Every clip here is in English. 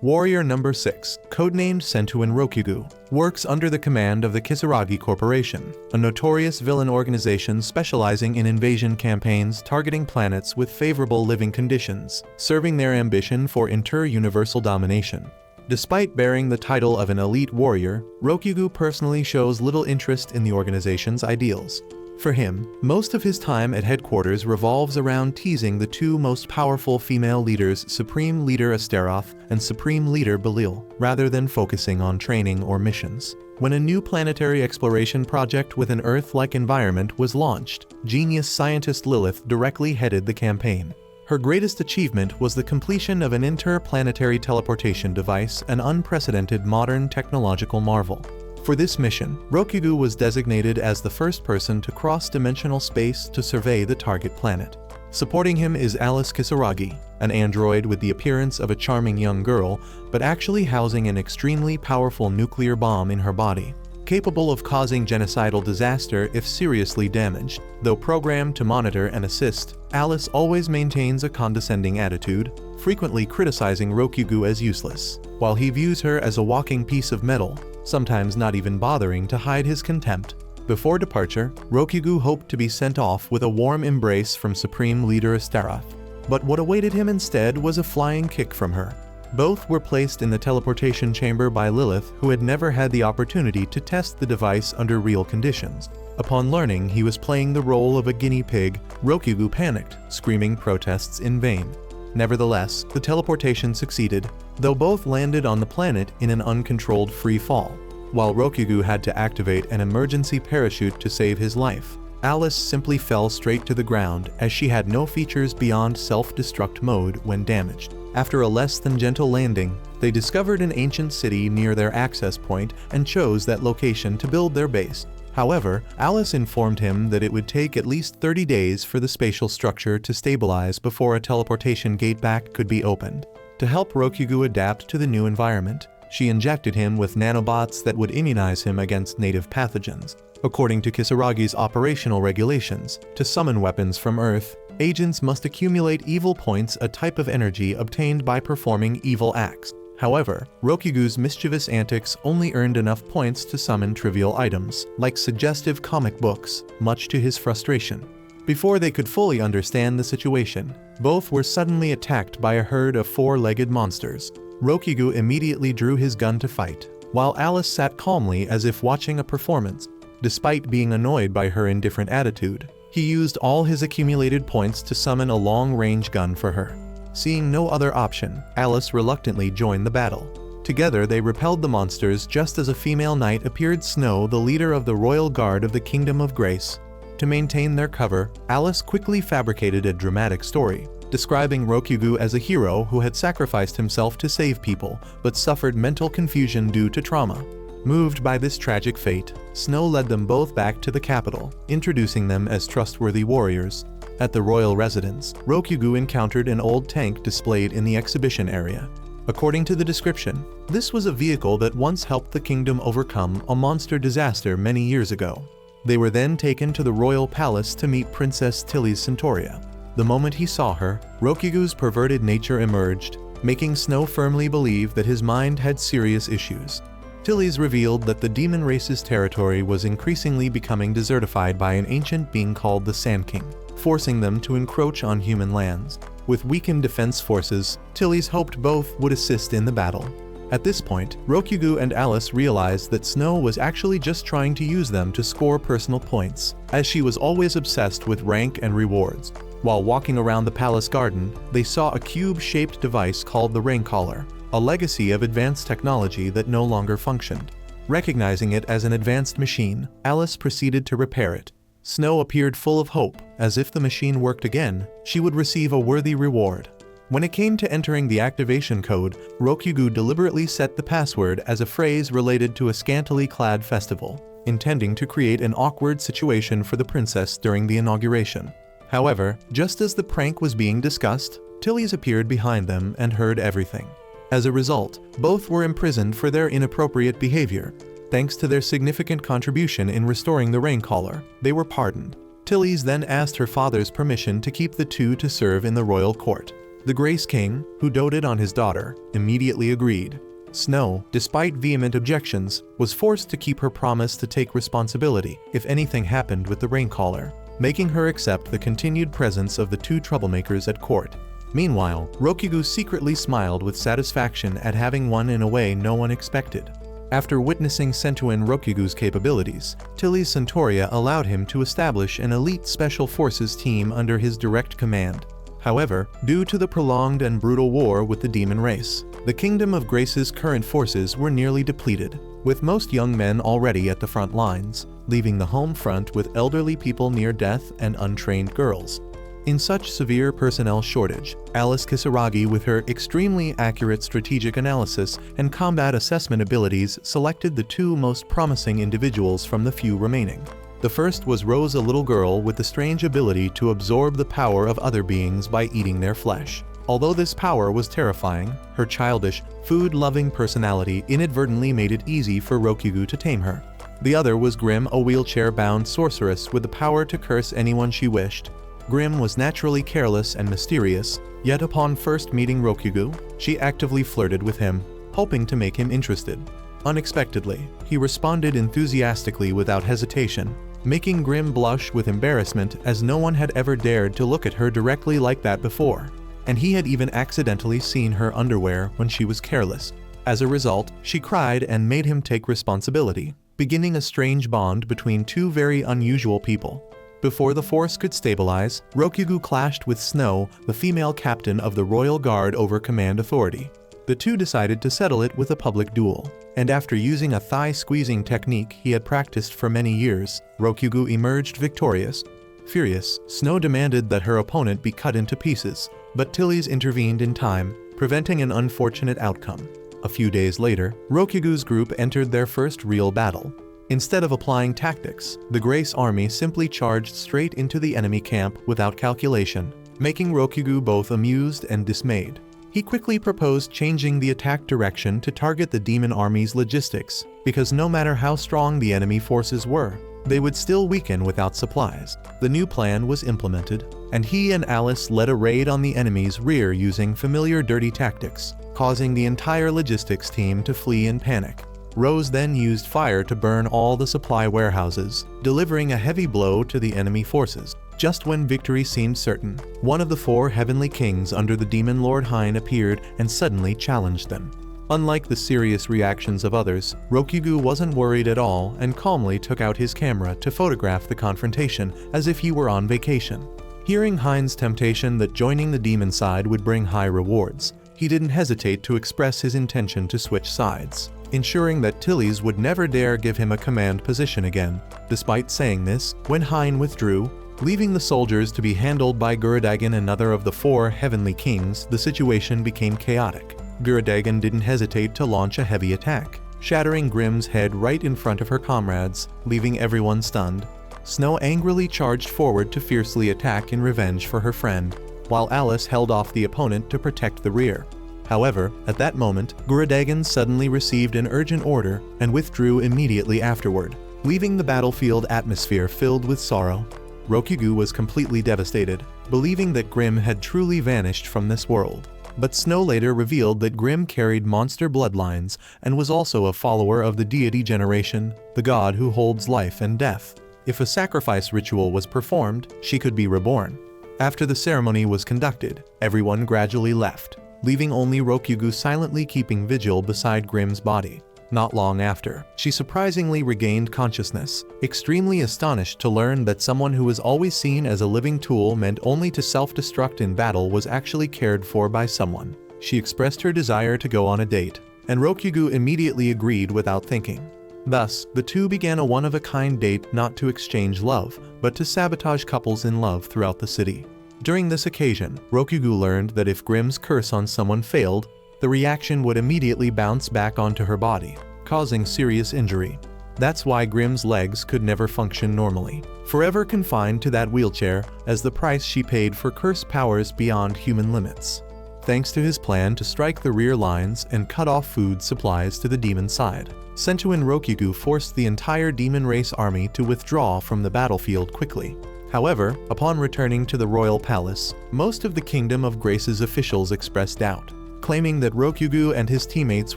Warrior Number 6, codenamed Sentuin Rokugu, works under the command of the Kisaragi Corporation, a notorious villain organization specializing in invasion campaigns targeting planets with favorable living conditions, serving their ambition for inter-universal domination. Despite bearing the title of an elite warrior, Rokugu personally shows little interest in the organization's ideals. For him, most of his time at headquarters revolves around teasing the two most powerful female leaders, Supreme Leader Astaroth and Supreme Leader Belil, rather than focusing on training or missions. When a new planetary exploration project with an Earth-like environment was launched, genius scientist Lilith directly headed the campaign. Her greatest achievement was the completion of an interplanetary teleportation device, an unprecedented modern technological marvel. For this mission, Rokugu was designated as the first person to cross dimensional space to survey the target planet. Supporting him is Alice Kisaragi, an android with the appearance of a charming young girl, but actually housing an extremely powerful nuclear bomb in her body, capable of causing genocidal disaster if seriously damaged. Though programmed to monitor and assist, Alice always maintains a condescending attitude, frequently criticizing Rokugu as useless, while he views her as a walking piece of metal, sometimes not even bothering to hide his contempt. Before departure, Rokugu hoped to be sent off with a warm embrace from Supreme Leader Astaroth. But what awaited him instead was a flying kick from her. Both were placed in the teleportation chamber by Lilith, who had never had the opportunity to test the device under real conditions. Upon learning he was playing the role of a guinea pig, Rokugu panicked, screaming protests in vain. Nevertheless, the teleportation succeeded, though both landed on the planet in an uncontrolled free fall. While Rokugu had to activate an emergency parachute to save his life, Alice simply fell straight to the ground as she had no features beyond self-destruct mode when damaged. After a less than gentle landing, they discovered an ancient city near their access point and chose that location to build their base. However, Alice informed him that it would take at least 30 days for the spatial structure to stabilize before a teleportation gate back could be opened. To help Rokugu adapt to the new environment, she injected him with nanobots that would immunize him against native pathogens. According to Kisaragi's operational regulations, to summon weapons from Earth, agents must accumulate evil points, a type of energy obtained by performing evil acts. However, Rokugu's mischievous antics only earned enough points to summon trivial items, like suggestive comic books, much to his frustration. Before they could fully understand the situation, both were suddenly attacked by a herd of four-legged monsters. Rokugu immediately drew his gun to fight, while Alice sat calmly as if watching a performance. Despite being annoyed by her indifferent attitude, he used all his accumulated points to summon a long-range gun for her. Seeing no other option, Alice reluctantly joined the battle. Together they repelled the monsters just as a female knight appeared, Snow, the leader of the Royal Guard of the Kingdom of Grace. To maintain their cover, Alice quickly fabricated a dramatic story, describing Rokugu as a hero who had sacrificed himself to save people, but suffered mental confusion due to trauma. Moved by this tragic fate, Snow led them both back to the capital, introducing them as trustworthy warriors. At the royal residence, Rokugu encountered an old tank displayed in the exhibition area. According to the description, this was a vehicle that once helped the kingdom overcome a monster disaster many years ago. They were then taken to the royal palace to meet Princess Tilly's Centauria. The moment he saw her, Rokugu's perverted nature emerged, making Snow firmly believe that his mind had serious issues. Tilly's revealed that the demon race's territory was increasingly becoming desertified by an ancient being called the Sand King, forcing them to encroach on human lands. With weakened defense forces, Tilly's hoped both would assist in the battle. At this point, Rokugu and Alice realized that Snow was actually just trying to use them to score personal points, as she was always obsessed with rank and rewards. While walking around the palace garden, they saw a cube-shaped device called the Raincaller, a legacy of advanced technology that no longer functioned. Recognizing it as an advanced machine, Alice proceeded to repair it. Snow appeared full of hope, as if the machine worked again, she would receive a worthy reward. When it came to entering the activation code, Rokugu deliberately set the password as a phrase related to a scantily clad festival, intending to create an awkward situation for the princess during the inauguration. However, just as the prank was being discussed, Tilly's appeared behind them and heard everything. As a result, both were imprisoned for their inappropriate behavior. Thanks to their significant contribution in restoring the Raincaller, they were pardoned. Tilly's then asked her father's permission to keep the two to serve in the royal court. The Grace King, who doted on his daughter, immediately agreed. Snow, despite vehement objections, was forced to keep her promise to take responsibility if anything happened with the Raincaller, making her accept the continued presence of the two troublemakers at court. Meanwhile, Rokugu secretly smiled with satisfaction at having won in a way no one expected. After witnessing Sentuin Rokugu's capabilities, Tilly's Centauria allowed him to establish an elite special forces team under his direct command. However, due to the prolonged and brutal war with the demon race, the Kingdom of Grace's current forces were nearly depleted, with most young men already at the front lines, leaving the home front with elderly people near death and untrained girls. In such severe personnel shortage, Alice Kisaragi, with her extremely accurate strategic analysis and combat assessment abilities, selected the two most promising individuals from the few remaining. The first was Rose, a little girl with the strange ability to absorb the power of other beings by eating their flesh. Although this power was terrifying, her childish, food-loving personality inadvertently made it easy for Rokugu to tame her. The other was Grim, a wheelchair-bound sorceress with the power to curse anyone she wished. Grim was naturally careless and mysterious, yet upon first meeting Rokugu, she actively flirted with him, hoping to make him interested. Unexpectedly, he responded enthusiastically without hesitation, making Grim blush with embarrassment, as no one had ever dared to look at her directly like that before, and he had even accidentally seen her underwear when she was careless. As a result, she cried and made him take responsibility, beginning a strange bond between two very unusual people. Before the force could stabilize, Rokugu clashed with Snow, the female captain of the Royal Guard over command authority. The two decided to settle it with a public duel, and after using a thigh-squeezing technique he had practiced for many years, Rokugu emerged victorious. Furious, Snow demanded that her opponent be cut into pieces, but Tilly's intervened in time, preventing an unfortunate outcome. A few days later, Rokugu's group entered their first real battle. Instead of applying tactics, the Grace Army simply charged straight into the enemy camp without calculation, making Rokugu both amused and dismayed. He quickly proposed changing the attack direction to target the demon army's logistics, because no matter how strong the enemy forces were, they would still weaken without supplies. The new plan was implemented, and he and Alice led a raid on the enemy's rear using familiar dirty tactics, causing the entire logistics team to flee in panic. Rose then used fire to burn all the supply warehouses, delivering a heavy blow to the enemy forces. Just when victory seemed certain, one of the four heavenly kings under the demon lord Hine appeared and suddenly challenged them. Unlike the serious reactions of others, Rokugu wasn't worried at all and calmly took out his camera to photograph the confrontation as if he were on vacation. Hearing Hine's temptation that joining the demon side would bring high rewards, he didn't hesitate to express his intention to switch sides, ensuring that Tilly's would never dare give him a command position again. Despite saying this, when Hine withdrew, leaving the soldiers to be handled by Guradagan, another of the four heavenly kings, the situation became chaotic. Guradagan didn't hesitate to launch a heavy attack, shattering Grim's head right in front of her comrades, leaving everyone stunned. Snow angrily charged forward to fiercely attack in revenge for her friend, while Alice held off the opponent to protect the rear. However, at that moment, Guradagan suddenly received an urgent order and withdrew immediately afterward, leaving the battlefield atmosphere filled with sorrow. Rokugu was completely devastated, believing that Grim had truly vanished from this world. But Snow later revealed that Grim carried monster bloodlines and was also a follower of the deity Generation, the god who holds life and death. If a sacrifice ritual was performed, she could be reborn. After the ceremony was conducted, everyone gradually left, leaving only Rokugu silently keeping vigil beside Grim's body. Not long after, she surprisingly regained consciousness, extremely astonished to learn that someone who was always seen as a living tool meant only to self-destruct in battle was actually cared for by someone. She expressed her desire to go on a date, and Rokugu immediately agreed without thinking. Thus, the two began a one-of-a-kind date not to exchange love, but to sabotage couples in love throughout the city. During this occasion, Rokugu learned that if Grim's curse on someone failed, the reaction would immediately bounce back onto her body, causing serious injury. That's why Grim's legs could never function normally, forever confined to that wheelchair as the price she paid for curse powers beyond human limits. Thanks to his plan to strike the rear lines and cut off food supplies to the demon side, Sentuin Rokugu forced the entire demon race army to withdraw from the battlefield quickly. However, upon returning to the royal palace, most of the Kingdom of Grace's officials expressed doubt, claiming that Rokugu and his teammates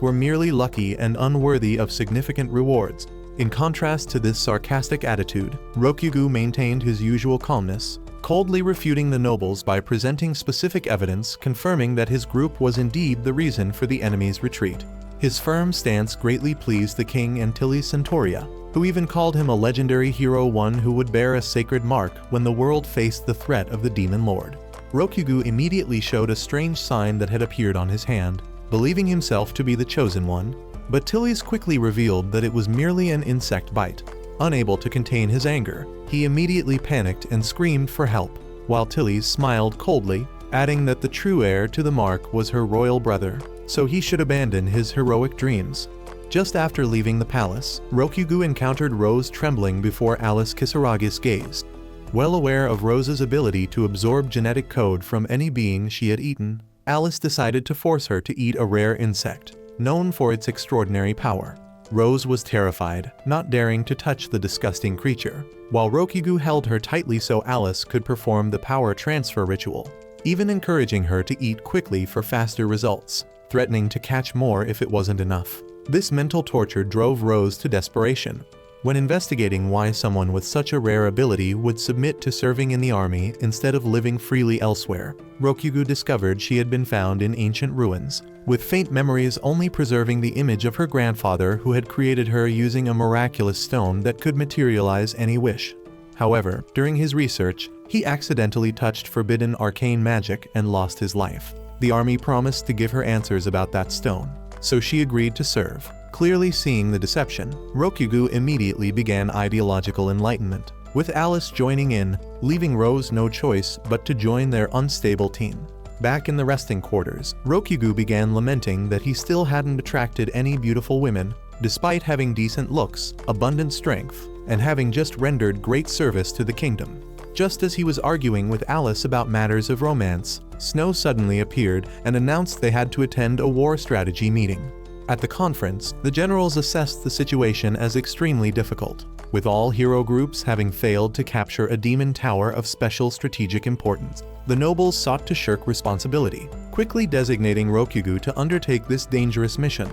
were merely lucky and unworthy of significant rewards. In contrast to this sarcastic attitude, Rokugu maintained his usual calmness, coldly refuting the nobles by presenting specific evidence confirming that his group was indeed the reason for the enemy's retreat. His firm stance greatly pleased the king and Tilly Centauria, who even called him a legendary hero, one who would bear a sacred mark when the world faced the threat of the Demon Lord. Rokugu immediately showed a strange sign that had appeared on his hand, believing himself to be the chosen one, but Tilly's quickly revealed that it was merely an insect bite. Unable to contain his anger, he immediately panicked and screamed for help, while Tilly smiled coldly, adding that the true heir to the mark was her royal brother, so he should abandon his heroic dreams. Just after leaving the palace, Rokugu encountered Rose trembling before Alice Kisaragi's gaze. Well aware of Rose's ability to absorb genetic code from any being she had eaten, Alice decided to force her to eat a rare insect, known for its extraordinary power. Rose was terrified, not daring to touch the disgusting creature, while Rokugu held her tightly so Alice could perform the power transfer ritual, even encouraging her to eat quickly for faster results, threatening to catch more if it wasn't enough. This mental torture drove Rose to desperation. When investigating why someone with such a rare ability would submit to serving in the army instead of living freely elsewhere, Rokugu discovered she had been found in ancient ruins, with faint memories only preserving the image of her grandfather who had created her using a miraculous stone that could materialize any wish. However, during his research, he accidentally touched forbidden arcane magic and lost his life. The army promised to give her answers about that stone, so she agreed to serve. Clearly seeing the deception, Rokugu immediately began ideological enlightenment, with Alice joining in, leaving Rose no choice but to join their unstable team. Back in the resting quarters, Rokugu began lamenting that he still hadn't attracted any beautiful women, despite having decent looks, abundant strength, and having just rendered great service to the kingdom. Just as he was arguing with Alice about matters of romance, Snow suddenly appeared and announced they had to attend a war strategy meeting. At the conference, the generals assessed the situation as extremely difficult, with all hero groups having failed to capture a demon tower of special strategic importance. The nobles sought to shirk responsibility, quickly designating Rokugu to undertake this dangerous mission.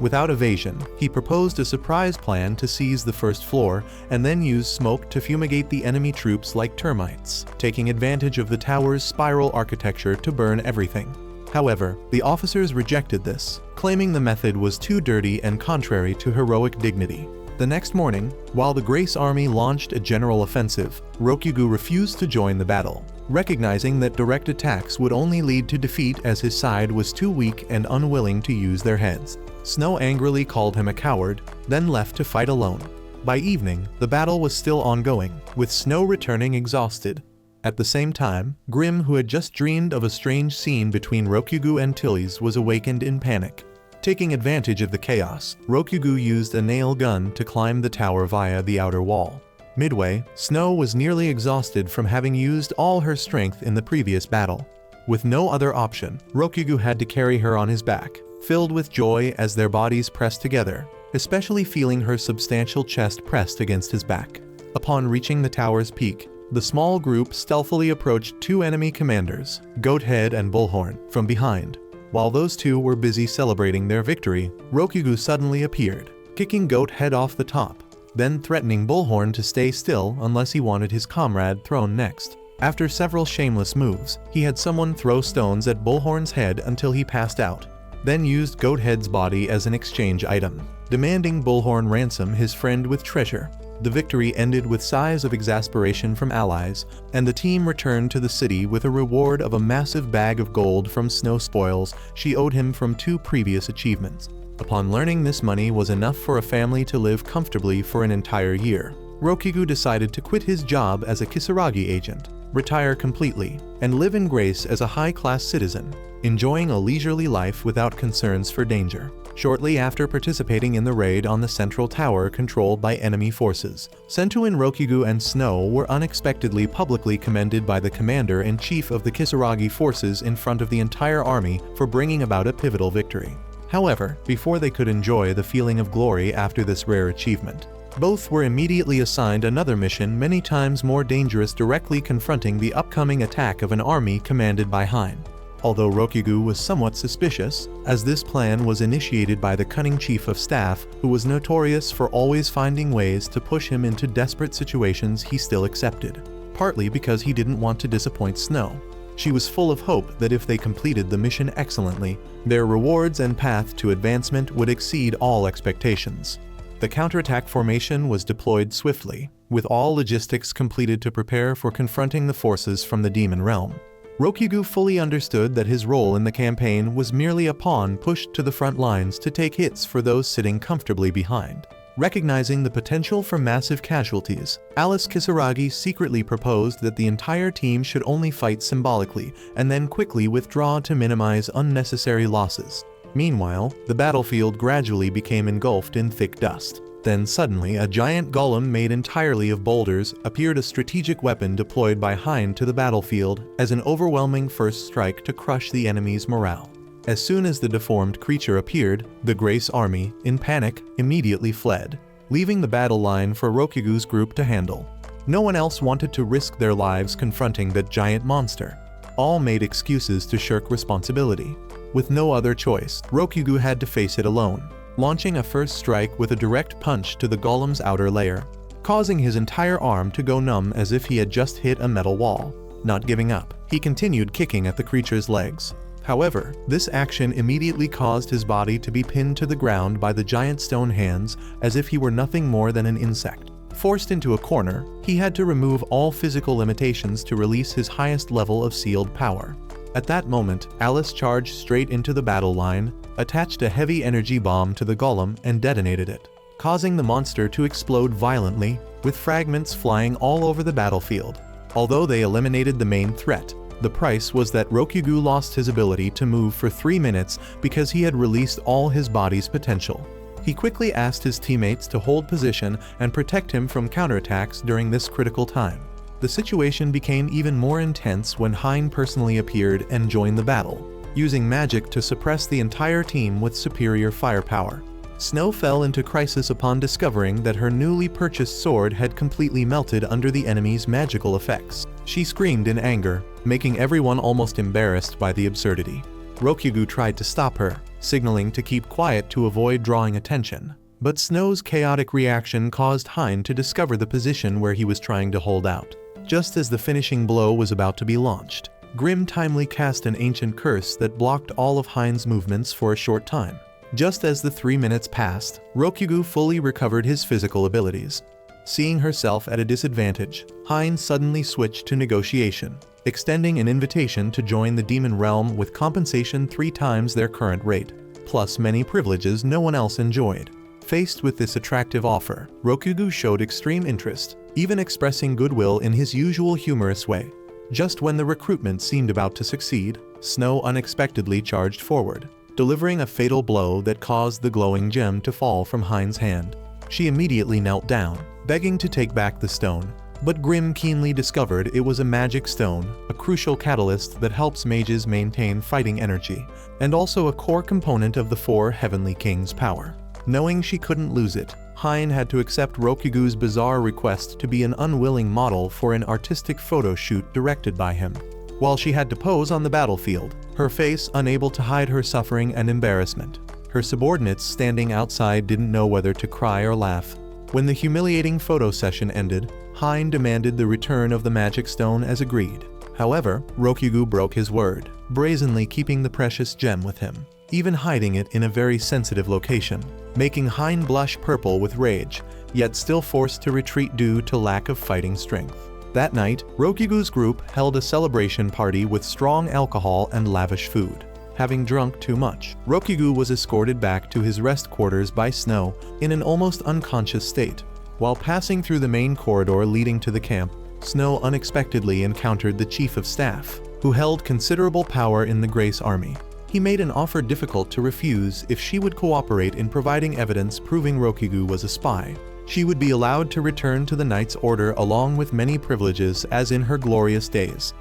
Without evasion, he proposed a surprise plan to seize the first floor and then use smoke to fumigate the enemy troops like termites, taking advantage of the tower's spiral architecture to burn everything. However, the officers rejected this, claiming the method was too dirty and contrary to heroic dignity. The next morning, while the Grace Army launched a general offensive, Rokugu refused to join the battle, recognizing that direct attacks would only lead to defeat as his side was too weak and unwilling to use their heads. Snow angrily called him a coward, then left to fight alone. By evening, the battle was still ongoing, with Snow returning exhausted. At the same time, Grim, who had just dreamed of a strange scene between Rokugu and Tilly's, was awakened in panic. Taking advantage of the chaos, Rokugu used a nail gun to climb the tower via the outer wall. Midway, Snow was nearly exhausted from having used all her strength in the previous battle. With no other option, Rokugu had to carry her on his back, filled with joy as their bodies pressed together, especially feeling her substantial chest pressed against his back. Upon reaching the tower's peak, the small group stealthily approached two enemy commanders, Goathead and Bullhorn, from behind. While those two were busy celebrating their victory, Rokugu suddenly appeared, kicking Goathead off the top, then threatening Bullhorn to stay still unless he wanted his comrade thrown next. After several shameless moves, he had someone throw stones at Bullhorn's head until he passed out, then used Goathead's body as an exchange item, demanding Bullhorn ransom his friend with treasure. The victory ended with sighs of exasperation from allies, and the team returned to the city with a reward of a massive bag of gold from Snow spoils she owed him from 2 previous achievements. Upon learning this money was enough for a family to live comfortably for an entire year, Rokugu decided to quit his job as a Kisaragi agent, retire completely, and live in grace as a high-class citizen, enjoying a leisurely life without concerns for danger. Shortly after participating in the raid on the central tower controlled by enemy forces, Sentuin, Rokugu, and Snow were unexpectedly publicly commended by the commander-in-chief of the Kisaragi forces in front of the entire army for bringing about a pivotal victory. However, before they could enjoy the feeling of glory after this rare achievement, Both were immediately assigned another mission many times more dangerous, directly confronting the upcoming attack of an army commanded by Hine. Although Rokugu was somewhat suspicious, as this plan was initiated by the cunning chief of staff, who was notorious for always finding ways to push him into desperate situations, he still accepted, partly because he didn't want to disappoint Snow. She was full of hope that if they completed the mission excellently, their rewards and path to advancement would exceed all expectations. The counterattack formation was deployed swiftly, with all logistics completed to prepare for confronting the forces from the Demon Realm. Rokugu fully understood that his role in the campaign was merely a pawn pushed to the front lines to take hits for those sitting comfortably behind. Recognizing the potential for massive casualties, Alice Kisaragi secretly proposed that the entire team should only fight symbolically and then quickly withdraw to minimize unnecessary losses. Meanwhile, the battlefield gradually became engulfed in thick dust. Then suddenly, a giant golem made entirely of boulders appeared, a strategic weapon deployed by Hine to the battlefield as an overwhelming first strike to crush the enemy's morale. As soon as the deformed creature appeared, the Grace army, in panic, immediately fled, leaving the battle line for Rokugu's group to handle. No one else wanted to risk their lives confronting that giant monster. All made excuses to shirk responsibility. With no other choice, Rokugu had to face it alone, launching a first strike with a direct punch to the golem's outer layer, causing his entire arm to go numb as if he had just hit a metal wall. Not giving up, he continued kicking at the creature's legs. However, this action immediately caused his body to be pinned to the ground by the giant stone hands as if he were nothing more than an insect. Forced into a corner, he had to remove all physical limitations to release his highest level of sealed power. At that moment, Alice charged straight into the battle line, attached a heavy energy bomb to the golem and detonated it, causing the monster to explode violently, with fragments flying all over the battlefield. Although they eliminated the main threat, the price was that Rokugu lost his ability to move for 3 minutes because he had released all his body's potential. He quickly asked his teammates to hold position and protect him from counterattacks during this critical time. The situation became even more intense when Hine personally appeared and joined the battle, using magic to suppress the entire team with superior firepower. Snow fell into crisis upon discovering that her newly purchased sword had completely melted under the enemy's magical effects. She screamed in anger, making everyone almost embarrassed by the absurdity. Rokugu tried to stop her, signaling to keep quiet to avoid drawing attention. But Snow's chaotic reaction caused Hine to discover the position where he was trying to hold out. Just as the finishing blow was about to be launched, Grim timely cast an ancient curse that blocked all of Hine's movements for a short time. Just as the 3 minutes passed, Rokugu fully recovered his physical abilities. Seeing herself at a disadvantage, Hine suddenly switched to negotiation, extending an invitation to join the Demon Realm with compensation 3 times their current rate, plus many privileges no one else enjoyed. Faced with this attractive offer, Rokugu showed extreme interest, even expressing goodwill in his usual humorous way. Just when the recruitment seemed about to succeed, Snow unexpectedly charged forward, delivering a fatal blow that caused the glowing gem to fall from Hine's hand. She immediately knelt down, begging to take back the stone, but Grim keenly discovered it was a magic stone, a crucial catalyst that helps mages maintain fighting energy, and also a core component of the 4 Heavenly Kings' power. Knowing she couldn't lose it, Hine had to accept Rokugu's bizarre request to be an unwilling model for an artistic photo shoot directed by him. While she had to pose on the battlefield, her face unable to hide her suffering and embarrassment, her subordinates standing outside didn't know whether to cry or laugh. When the humiliating photo session ended, Hine demanded the return of the magic stone as agreed. However, Rokugu broke his word, brazenly keeping the precious gem with him, even hiding it in a very sensitive location, making Hine blush purple with rage, yet still forced to retreat due to lack of fighting strength. That night, Rokugu's group held a celebration party with strong alcohol and lavish food. Having drunk too much, Rokugu was escorted back to his rest quarters by Snow in an almost unconscious state. While passing through the main corridor leading to the camp, Snow unexpectedly encountered the chief of staff, who held considerable power in the Grace army. He made an offer difficult to refuse if she would cooperate in providing evidence proving Rokugu was a spy. She would be allowed to return to the Knight's Order along with many privileges as in her glorious days.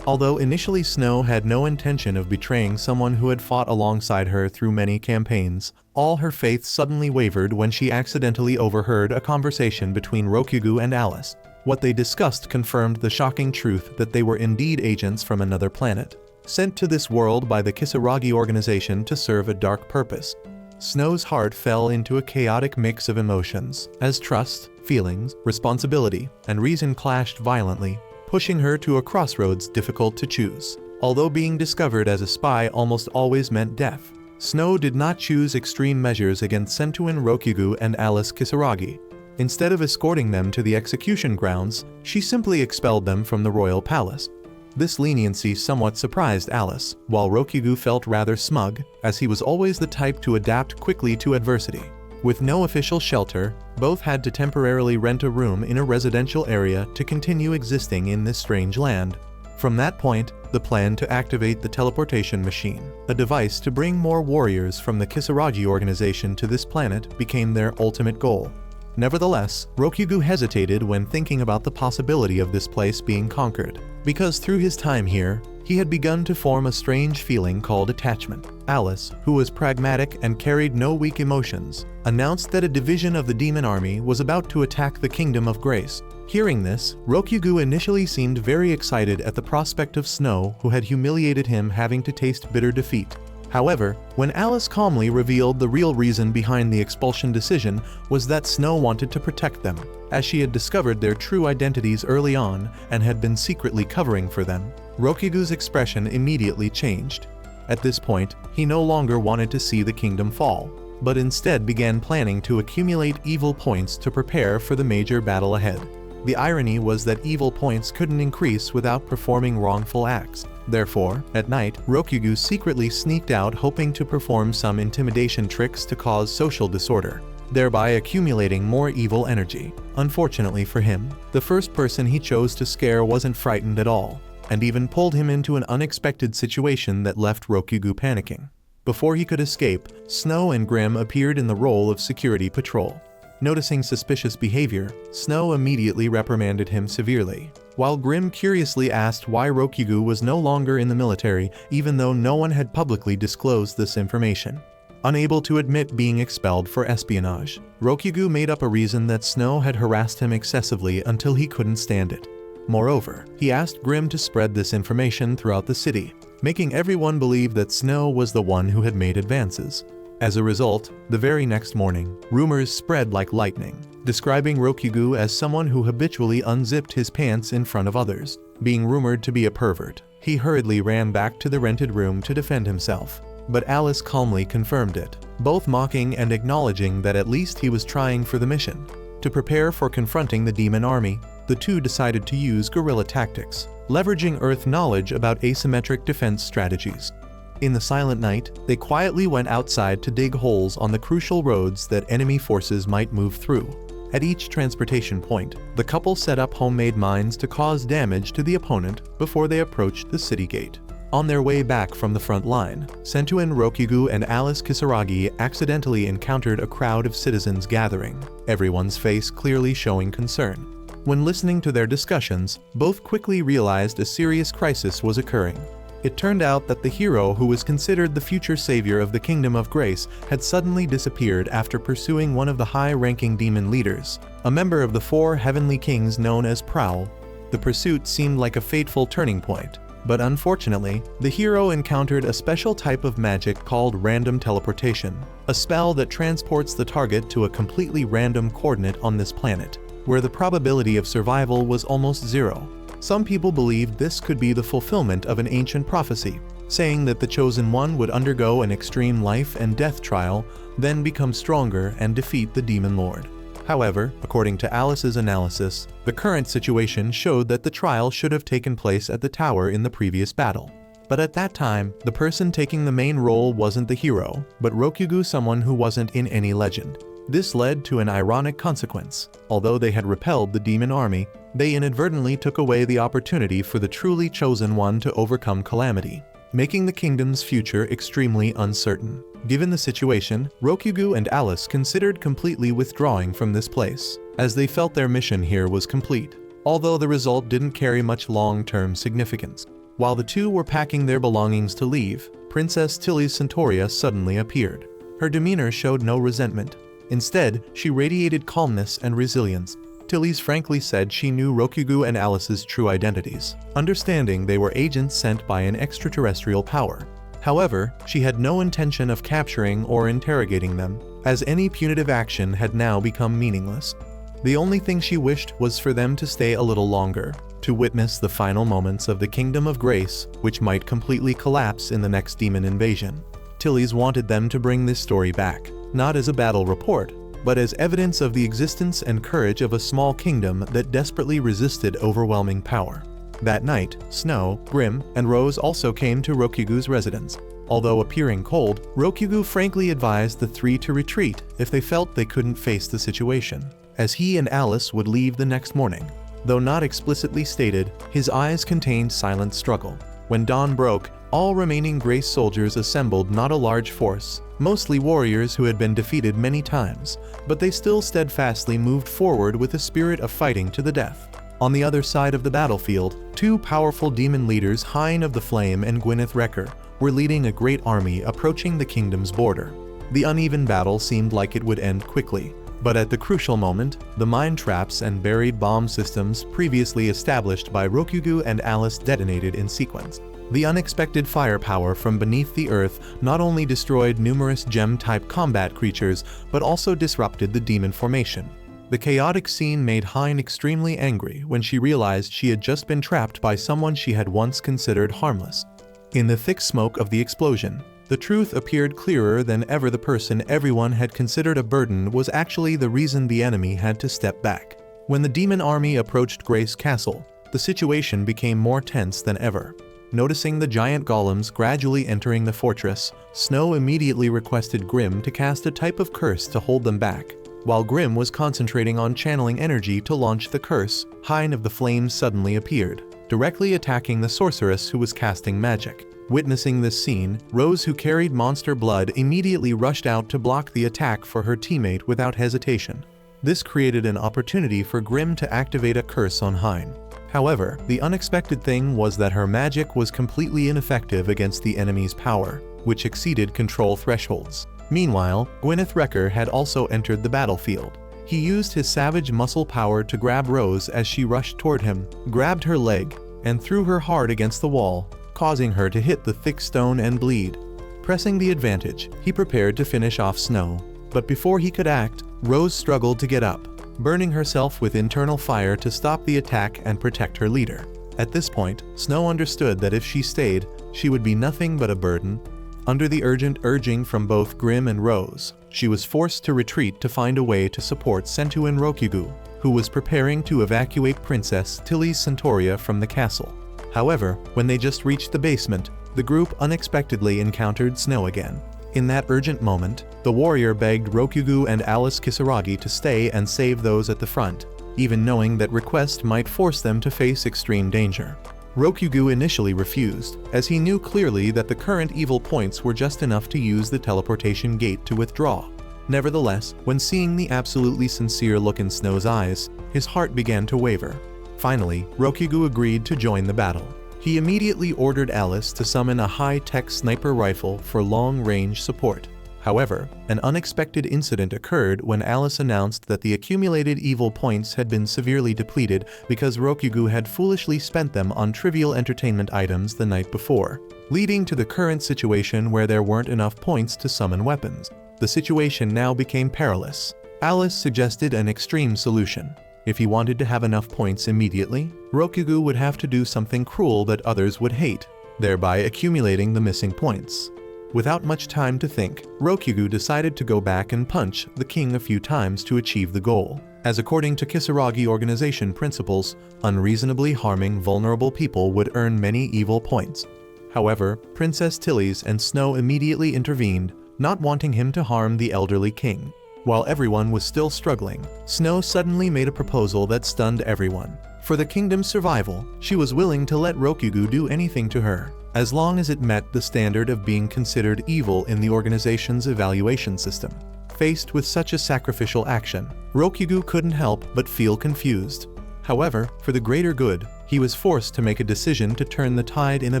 Although initially Snow had no intention of betraying someone who had fought alongside her through many campaigns, all her faith suddenly wavered when she accidentally overheard a conversation between Rokugu and Alice. What they discussed confirmed the shocking truth that they were indeed agents from another planet, sent to this world by the Kisaragi organization to serve a dark purpose. Snow's heart fell into a chaotic mix of emotions, as trust, feelings, responsibility, and reason clashed violently, pushing her to a crossroads difficult to choose. Although being discovered as a spy almost always meant death, Snow did not choose extreme measures against Sentuin Rokugu and Alice Kisaragi. Instead of escorting them to the execution grounds, she simply expelled them from the royal palace. This leniency somewhat surprised Alice, while Rokugu felt rather smug, as he was always the type to adapt quickly to adversity. With no official shelter, both had to temporarily rent a room in a residential area to continue existing in this strange land. From that point, the plan to activate the teleportation machine, a device to bring more warriors from the Kisaragi organization to this planet, became their ultimate goal. Nevertheless, Rokugu hesitated when thinking about the possibility of this place being conquered, because through his time here, he had begun to form a strange feeling called attachment. Alice, who was pragmatic and carried no weak emotions, announced that a division of the demon army was about to attack the Kingdom of Grace. Hearing this, Rokugu initially seemed very excited at the prospect of Snow, who had humiliated him, having to taste bitter defeat. However, when Alice calmly revealed the real reason behind the expulsion decision was that Snow wanted to protect them, as she had discovered their true identities early on and had been secretly covering for them, Rokugu's expression immediately changed. At this point, he no longer wanted to see the kingdom fall, but instead began planning to accumulate evil points to prepare for the major battle ahead. The irony was that evil points couldn't increase without performing wrongful acts. Therefore, at night, Rokugu secretly sneaked out, hoping to perform some intimidation tricks to cause social disorder, thereby accumulating more evil energy. Unfortunately for him, the first person he chose to scare wasn't frightened at all, and even pulled him into an unexpected situation that left Rokugu panicking. Before he could escape, Snow and Grim appeared in the role of security patrol. Noticing suspicious behavior, Snow immediately reprimanded him severely, while Grim curiously asked why Rokugu was no longer in the military, even though no one had publicly disclosed this information. Unable to admit being expelled for espionage, Rokugu made up a reason that Snow had harassed him excessively until he couldn't stand it. Moreover, he asked Grim to spread this information throughout the city, making everyone believe that Snow was the one who had made advances. As a result, the very next morning, rumors spread like lightning, describing Rokugu as someone who habitually unzipped his pants in front of others. Being rumored to be a pervert, he hurriedly ran back to the rented room to defend himself, but Alice calmly confirmed it, both mocking and acknowledging that at least he was trying for the mission. To prepare for confronting the demon army, the two decided to use guerrilla tactics, leveraging Earth knowledge about asymmetric defense strategies. In the silent night, they quietly went outside to dig holes on the crucial roads that enemy forces might move through. At each transportation point, the couple set up homemade mines to cause damage to the opponent before they approached the city gate. On their way back from the front line, Sentuin Rokugu and Alice Kisaragi accidentally encountered a crowd of citizens gathering, everyone's face clearly showing concern. When listening to their discussions, both quickly realized a serious crisis was occurring. It turned out that the hero who was considered the future savior of the Kingdom of Grace had suddenly disappeared after pursuing one of the high-ranking demon leaders, a member of the 4 heavenly kings known as Prowl. The pursuit seemed like a fateful turning point, but unfortunately, the hero encountered a special type of magic called random teleportation, a spell that transports the target to a completely random coordinate on this planet, where the probability of survival was almost zero. Some people believed this could be the fulfillment of an ancient prophecy, saying that the chosen one would undergo an extreme life and death trial, then become stronger and defeat the demon lord. However, according to Alice's analysis, the current situation showed that the trial should have taken place at the tower in the previous battle. But at that time, the person taking the main role wasn't the hero, but Rokugu, someone who wasn't in any legend. This led to an ironic consequence. Although they had repelled the demon army, they inadvertently took away the opportunity for the truly chosen one to overcome calamity, making the kingdom's future extremely uncertain. Given the situation, Rokugu and Alice considered completely withdrawing from this place, as they felt their mission here was complete, although the result didn't carry much long-term significance. While the two were packing their belongings to leave, Princess Tilly's Centauria suddenly appeared. Her demeanor showed no resentment. Instead, she radiated calmness and resilience. Tilly's frankly said she knew Rokugu and Alice's true identities, understanding they were agents sent by an extraterrestrial power. However, she had no intention of capturing or interrogating them, as any punitive action had now become meaningless. The only thing she wished was for them to stay a little longer, to witness the final moments of the Kingdom of Grace, which might completely collapse in the next demon invasion. Tilly's wanted them to bring this story back, not as a battle report, but as evidence of the existence and courage of a small kingdom that desperately resisted overwhelming power. That night, Snow, Grim, and Rose also came to Rokugu's residence. Although appearing cold, Rokugu frankly advised the three to retreat if they felt they couldn't face the situation, as he and Alice would leave the next morning. Though not explicitly stated, his eyes contained silent struggle. When dawn broke, all remaining Grace soldiers assembled, not a large force, mostly warriors who had been defeated many times, but they still steadfastly moved forward with a spirit of fighting to the death. On the other side of the battlefield, two powerful demon leaders, Hine of the Flame and Gwyneth Wrecker, were leading a great army approaching the kingdom's border. The uneven battle seemed like it would end quickly, but at the crucial moment, the mine traps and buried bomb systems previously established by Rokugu and Alice detonated in sequence. The unexpected firepower from beneath the earth not only destroyed numerous gem-type combat creatures, but also disrupted the demon formation. The chaotic scene made Hine extremely angry when she realized she had just been trapped by someone she had once considered harmless. In the thick smoke of the explosion, the truth appeared clearer than ever. The person everyone had considered a burden was actually the reason the enemy had to step back. When the demon army approached Grace Castle, the situation became more tense than ever. Noticing the giant golems gradually entering the fortress, Snow immediately requested Grim to cast a type of curse to hold them back. While Grim was concentrating on channeling energy to launch the curse, Hine of the Flame suddenly appeared, directly attacking the sorceress who was casting magic. Witnessing this scene, Rose, who carried monster blood, immediately rushed out to block the attack for her teammate without hesitation. This created an opportunity for Grim to activate a curse on Hine. However, the unexpected thing was that her magic was completely ineffective against the enemy's power, which exceeded control thresholds. Meanwhile, Gwyneth Wrecker had also entered the battlefield. He used his savage muscle power to grab Rose as she rushed toward him, grabbed her leg, and threw her hard against the wall, causing her to hit the thick stone and bleed. Pressing the advantage, he prepared to finish off Snow. But before he could act, Rose struggled to get up, burning herself with internal fire to stop the attack and protect her leader. At this point, Snow understood that if she stayed, she would be nothing but a burden. Under the urgent urging from both Grim and Rose, she was forced to retreat to find a way to support Sentu and Rokugu, who was preparing to evacuate Princess Tilly's Centauria from the castle. However, when they just reached the basement, the group unexpectedly encountered Snow again. In that urgent moment, the warrior begged Rokugu and Alice Kisaragi to stay and save those at the front, even knowing that request might force them to face extreme danger. Rokugu initially refused, as he knew clearly that the current evil points were just enough to use the teleportation gate to withdraw. Nevertheless, when seeing the absolutely sincere look in Snow's eyes, his heart began to waver. Finally, Rokugu agreed to join the battle. He immediately ordered Alice to summon a high-tech sniper rifle for long-range support. However, an unexpected incident occurred when Alice announced that the accumulated evil points had been severely depleted because Rokugu had foolishly spent them on trivial entertainment items the night before, leading to the current situation where there weren't enough points to summon weapons. The situation now became perilous. Alice suggested an extreme solution. If he wanted to have enough points immediately, Rokugu would have to do something cruel that others would hate, thereby accumulating the missing points. Without much time to think, Rokugu decided to go back and punch the king a few times to achieve the goal, as according to Kisaragi organization principles, unreasonably harming vulnerable people would earn many evil points. However, Princess Tilly's and Snow immediately intervened, not wanting him to harm the elderly king. While everyone was still struggling, Snow suddenly made a proposal that stunned everyone. For the kingdom's survival, she was willing to let Rokugu do anything to her, as long as it met the standard of being considered evil in the organization's evaluation system. Faced with such a sacrificial action, Rokugu couldn't help but feel confused. However, for the greater good, he was forced to make a decision to turn the tide in a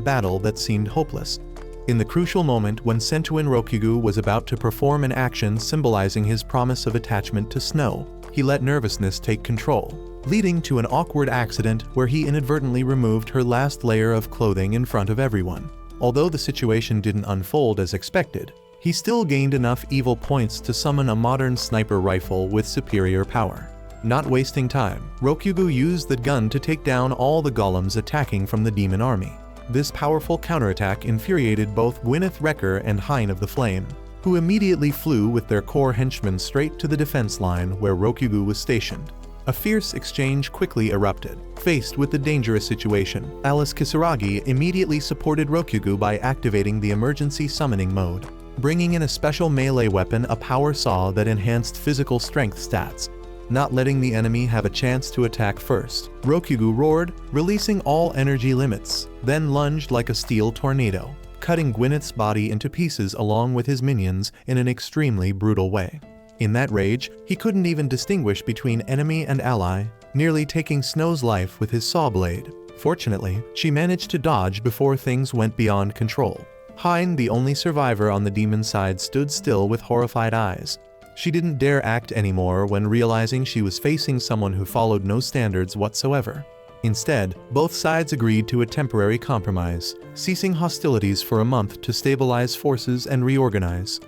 battle that seemed hopeless. In the crucial moment when Sentuin Rokugu was about to perform an action symbolizing his promise of attachment to Snow, he let nervousness take control, leading to an awkward accident where he inadvertently removed her last layer of clothing in front of everyone. Although the situation didn't unfold as expected, he still gained enough evil points to summon a modern sniper rifle with superior power. Not wasting time, Rokugu used the gun to take down all the golems attacking from the demon army. This powerful counterattack infuriated both Gwyneth Wrecker and Hine of the Flame, who immediately flew with their core henchmen straight to the defense line where Rokugu was stationed. A fierce exchange quickly erupted. Faced with the dangerous situation, Alice Kisaragi immediately supported Rokugu by activating the emergency summoning mode, bringing in a special melee weapon, a power saw that enhanced physical strength stats. Not letting the enemy have a chance to attack first, Rokugu roared, releasing all energy limits, then lunged like a steel tornado, cutting Gwyneth's body into pieces along with his minions in an extremely brutal way. In that rage, he couldn't even distinguish between enemy and ally, nearly taking Snow's life with his saw blade. Fortunately, she managed to dodge before things went beyond control. Hine, the only survivor on the demon side, stood still with horrified eyes. She didn't dare act anymore when realizing she was facing someone who followed no standards whatsoever. Instead, both sides agreed to a temporary compromise, ceasing hostilities for a month to stabilize forces and reorganize.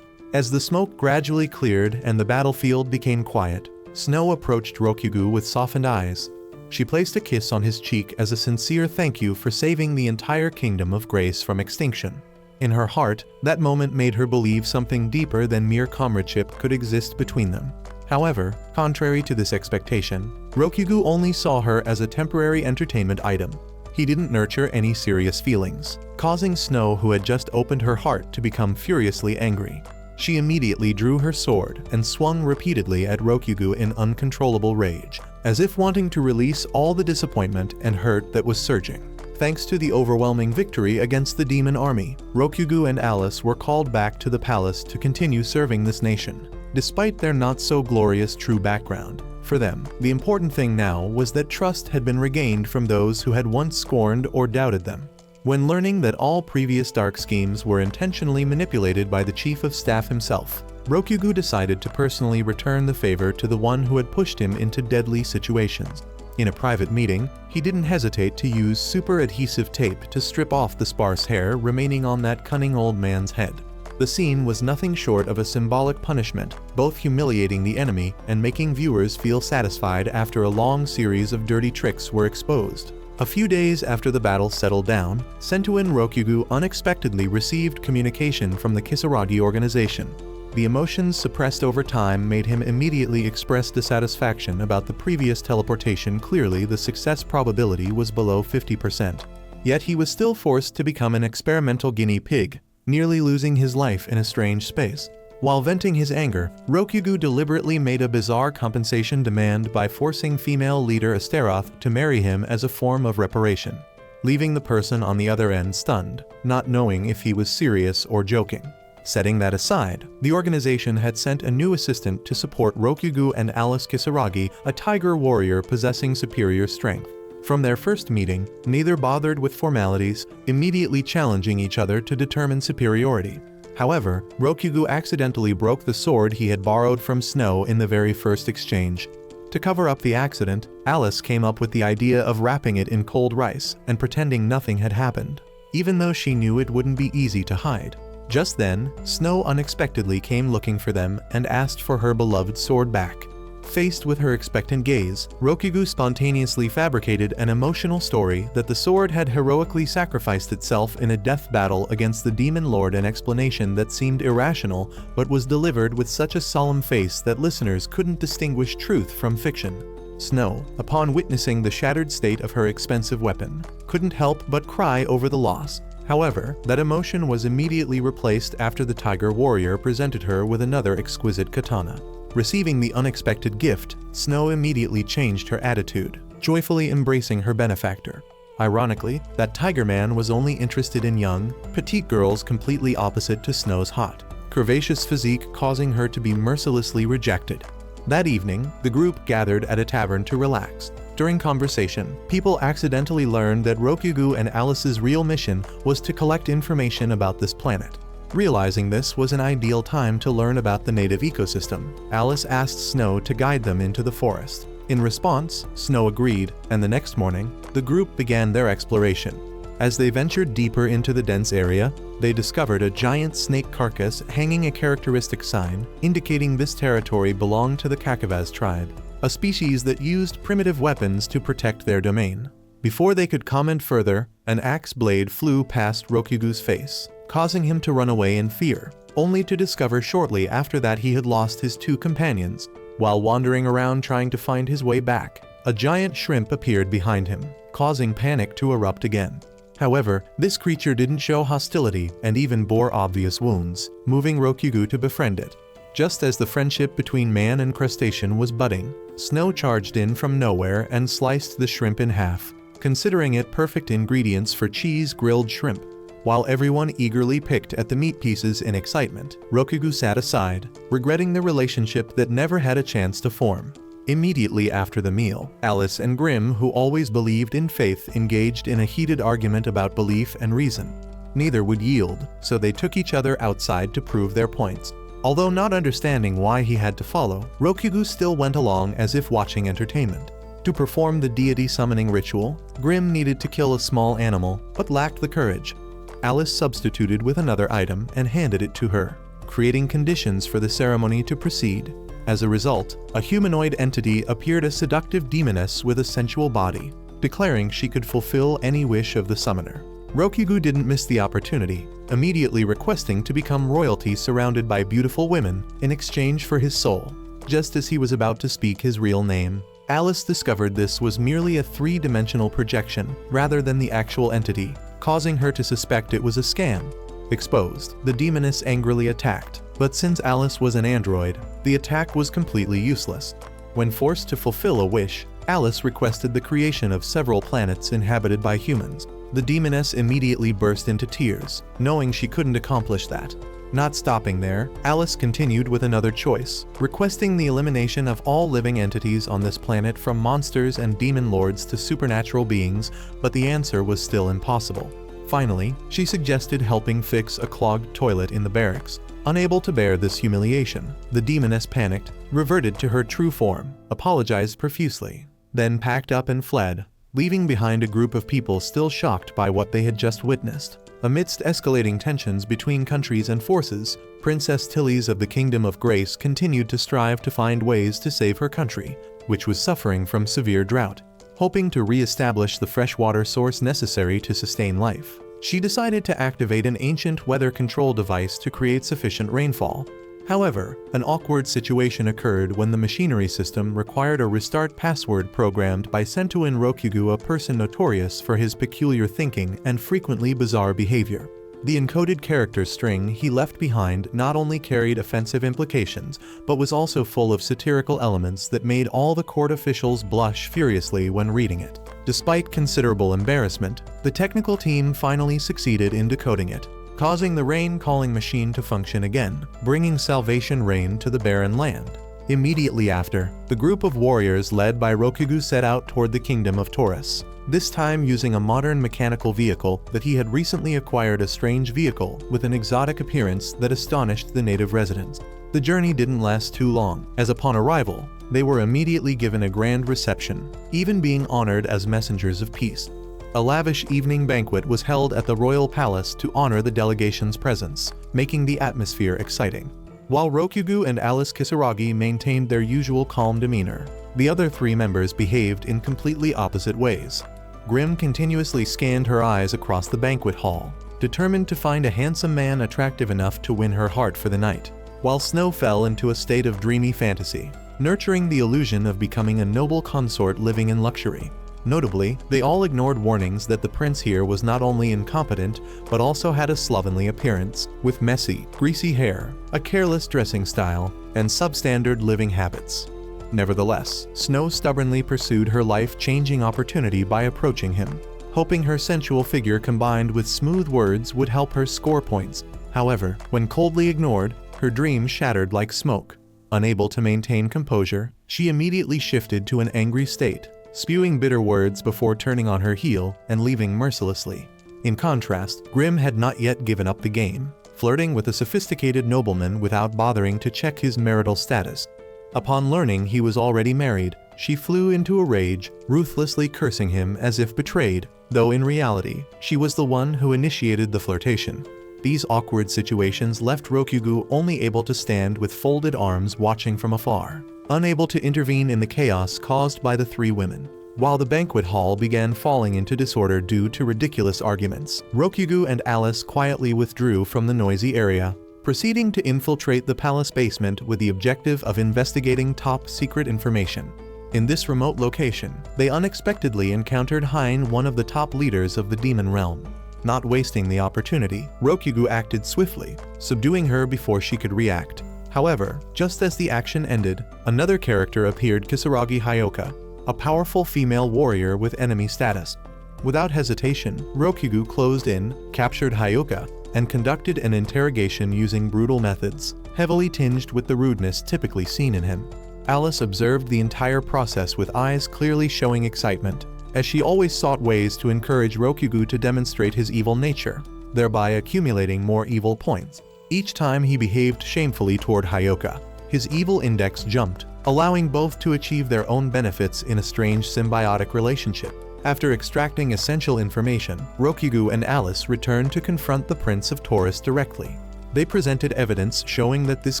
As the smoke gradually cleared and the battlefield became quiet, Snow approached Rokugu with softened eyes. She placed a kiss on his cheek as a sincere thank you for saving the entire Kingdom of Grace from extinction. In her heart, that moment made her believe something deeper than mere comradeship could exist between them. However, contrary to this expectation, Rokugu only saw her as a temporary entertainment item. He didn't nurture any serious feelings, causing Snow, who had just opened her heart, to become furiously angry. She immediately drew her sword and swung repeatedly at Rokugu in uncontrollable rage, as if wanting to release all the disappointment and hurt that was surging. Thanks to the overwhelming victory against the demon army, Rokugu and Alice were called back to the palace to continue serving this nation. Despite their not-so-glorious true background, for them, the important thing now was that trust had been regained from those who had once scorned or doubted them. When learning that all previous dark schemes were intentionally manipulated by the Chief of Staff himself, Rokugu decided to personally return the favor to the one who had pushed him into deadly situations. In a private meeting, he didn't hesitate to use super adhesive tape to strip off the sparse hair remaining on that cunning old man's head. The scene was nothing short of a symbolic punishment, both humiliating the enemy and making viewers feel satisfied after a long series of dirty tricks were exposed. A few days after the battle settled down, Sentuin Rokugu unexpectedly received communication from the Kisaragi organization. The emotions suppressed over time made him immediately express dissatisfaction about the previous teleportation. Clearly, the success probability was below 50%. Yet he was still forced to become an experimental guinea pig, nearly losing his life in a strange space. While venting his anger, Rokugu deliberately made a bizarre compensation demand by forcing female leader Asteroth to marry him as a form of reparation, leaving the person on the other end stunned, not knowing if he was serious or joking. Setting that aside, the organization had sent a new assistant to support Rokugu and Alice Kisaragi, a tiger warrior possessing superior strength. From their first meeting, neither bothered with formalities, immediately challenging each other to determine superiority. However, Rokugu accidentally broke the sword he had borrowed from Snow in the very first exchange. To cover up the accident, Alice came up with the idea of wrapping it in cold rice and pretending nothing had happened, even though she knew it wouldn't be easy to hide. Just then, Snow unexpectedly came looking for them and asked for her beloved sword back. Faced with her expectant gaze, Rokugu spontaneously fabricated an emotional story that the sword had heroically sacrificed itself in a death battle against the demon lord, an explanation that seemed irrational but was delivered with such a solemn face that listeners couldn't distinguish truth from fiction. Snow, upon witnessing the shattered state of her expensive weapon, couldn't help but cry over the loss. However, that emotion was immediately replaced after the tiger warrior presented her with another exquisite katana. Receiving the unexpected gift, Snow immediately changed her attitude, joyfully embracing her benefactor. Ironically, that tiger man was only interested in young, petite girls, completely opposite to Snow's hot, curvaceous physique, causing her to be mercilessly rejected. That evening, the group gathered at a tavern to relax. During conversation, people accidentally learned that Rokugu and Alice's real mission was to collect information about this planet. Realizing this was an ideal time to learn about the native ecosystem, Alice asked Snow to guide them into the forest. In response, Snow agreed, and the next morning, the group began their exploration. As they ventured deeper into the dense area, they discovered a giant snake carcass hanging a characteristic sign indicating this territory belonged to the Kakavaz tribe, a species that used primitive weapons to protect their domain. Before they could comment further, an axe blade flew past Rokugu's face, causing him to run away in fear, only to discover shortly after that he had lost his two companions. While wandering around trying to find his way back, a giant shrimp appeared behind him, causing panic to erupt again. However, this creature didn't show hostility and even bore obvious wounds, moving Rokugu to befriend it. Just as the friendship between man and crustacean was budding, Snow charged in from nowhere and sliced the shrimp in half, considering it perfect ingredients for cheese-grilled shrimp. While everyone eagerly picked at the meat pieces in excitement, Rokugu sat aside, regretting the relationship that never had a chance to form. Immediately after the meal, Alice and Grimm, who always believed in faith, engaged in a heated argument about belief and reason. Neither would yield, so they took each other outside to prove their points. Although not understanding why he had to follow, Rokugu still went along as if watching entertainment. To perform the deity summoning ritual, Grimm needed to kill a small animal, but lacked the courage. Alice substituted with another item and handed it to her, creating conditions for the ceremony to proceed. As a result, a humanoid entity appeared, a seductive demoness with a sensual body, declaring she could fulfill any wish of the summoner. Rokugu didn't miss the opportunity, immediately requesting to become royalty surrounded by beautiful women in exchange for his soul. Just as he was about to speak his real name, Alice discovered this was merely a three-dimensional projection rather than the actual entity, causing her to suspect it was a scam. Exposed, the demoness angrily attacked, but since Alice was an android, the attack was completely useless. When forced to fulfill a wish, Alice requested the creation of several planets inhabited by humans. The demoness immediately burst into tears, knowing she couldn't accomplish that. Not stopping there, Alice continued with another choice, requesting the elimination of all living entities on this planet, from monsters and demon lords to supernatural beings, but the answer was still impossible. Finally, she suggested helping fix a clogged toilet in the barracks. Unable to bear this humiliation, the demoness panicked, reverted to her true form, apologized profusely, then packed up and fled, leaving behind a group of people still shocked by what they had just witnessed. Amidst escalating tensions between countries and forces, Princess Tilly's of the Kingdom of Grace continued to strive to find ways to save her country, which was suffering from severe drought. Hoping to re-establish the freshwater source necessary to sustain life, she decided to activate an ancient weather control device to create sufficient rainfall. However, an awkward situation occurred when the machinery system required a restart password programmed by Sentuin Rokugu, a person notorious for his peculiar thinking and frequently bizarre behavior. The encoded character string he left behind not only carried offensive implications, but was also full of satirical elements that made all the court officials blush furiously when reading it. Despite considerable embarrassment, the technical team finally succeeded in decoding it, causing the rain-calling machine to function again, bringing salvation rain to the barren land. Immediately after, the group of warriors led by Rokugu set out toward the Kingdom of Taurus, this time using a modern mechanical vehicle that he had recently acquired, a strange vehicle with an exotic appearance that astonished the native residents. The journey didn't last too long, as upon arrival, they were immediately given a grand reception, even being honored as messengers of peace. A lavish evening banquet was held at the royal palace to honor the delegation's presence, making the atmosphere exciting. While Rokugu and Alice Kisaragi maintained their usual calm demeanor, the other three members behaved in completely opposite ways. Grimm continuously scanned her eyes across the banquet hall, determined to find a handsome man attractive enough to win her heart for the night, while Snow fell into a state of dreamy fantasy, nurturing the illusion of becoming a noble consort living in luxury. Notably, they all ignored warnings that the prince here was not only incompetent, but also had a slovenly appearance, with messy, greasy hair, a careless dressing style, and substandard living habits. Nevertheless, Snow stubbornly pursued her life-changing opportunity by approaching him, hoping her sensual figure combined with smooth words would help her score points. However, when coldly ignored, her dream shattered like smoke. Unable to maintain composure, she immediately shifted to an angry state, spewing bitter words before turning on her heel and leaving mercilessly. In contrast, Grimm had not yet given up the game, flirting with a sophisticated nobleman without bothering to check his marital status. Upon learning he was already married, she flew into a rage, ruthlessly cursing him as if betrayed, though in reality, she was the one who initiated the flirtation. These awkward situations left Rokugu only able to stand with folded arms watching from afar, unable to intervene in the chaos caused by the three women. While the banquet hall began falling into disorder due to ridiculous arguments, Rokugu and Alice quietly withdrew from the noisy area, proceeding to infiltrate the palace basement with the objective of investigating top-secret information. In this remote location, they unexpectedly encountered Hine, one of the top leaders of the demon realm. Not wasting the opportunity, Rokugu acted swiftly, subduing her before she could react. However, just as the action ended, another character appeared, Kisaragi Hyoka, a powerful female warrior with enemy status. Without hesitation, Rokugu closed in, captured Hyoka, and conducted an interrogation using brutal methods, heavily tinged with the rudeness typically seen in him. Alice observed the entire process with eyes clearly showing excitement, as she always sought ways to encourage Rokugu to demonstrate his evil nature, thereby accumulating more evil points. Each time he behaved shamefully toward Hyoka, his evil index jumped, allowing both to achieve their own benefits in a strange symbiotic relationship. After extracting essential information, Rokugu and Alice returned to confront the Prince of Taurus directly. They presented evidence showing that this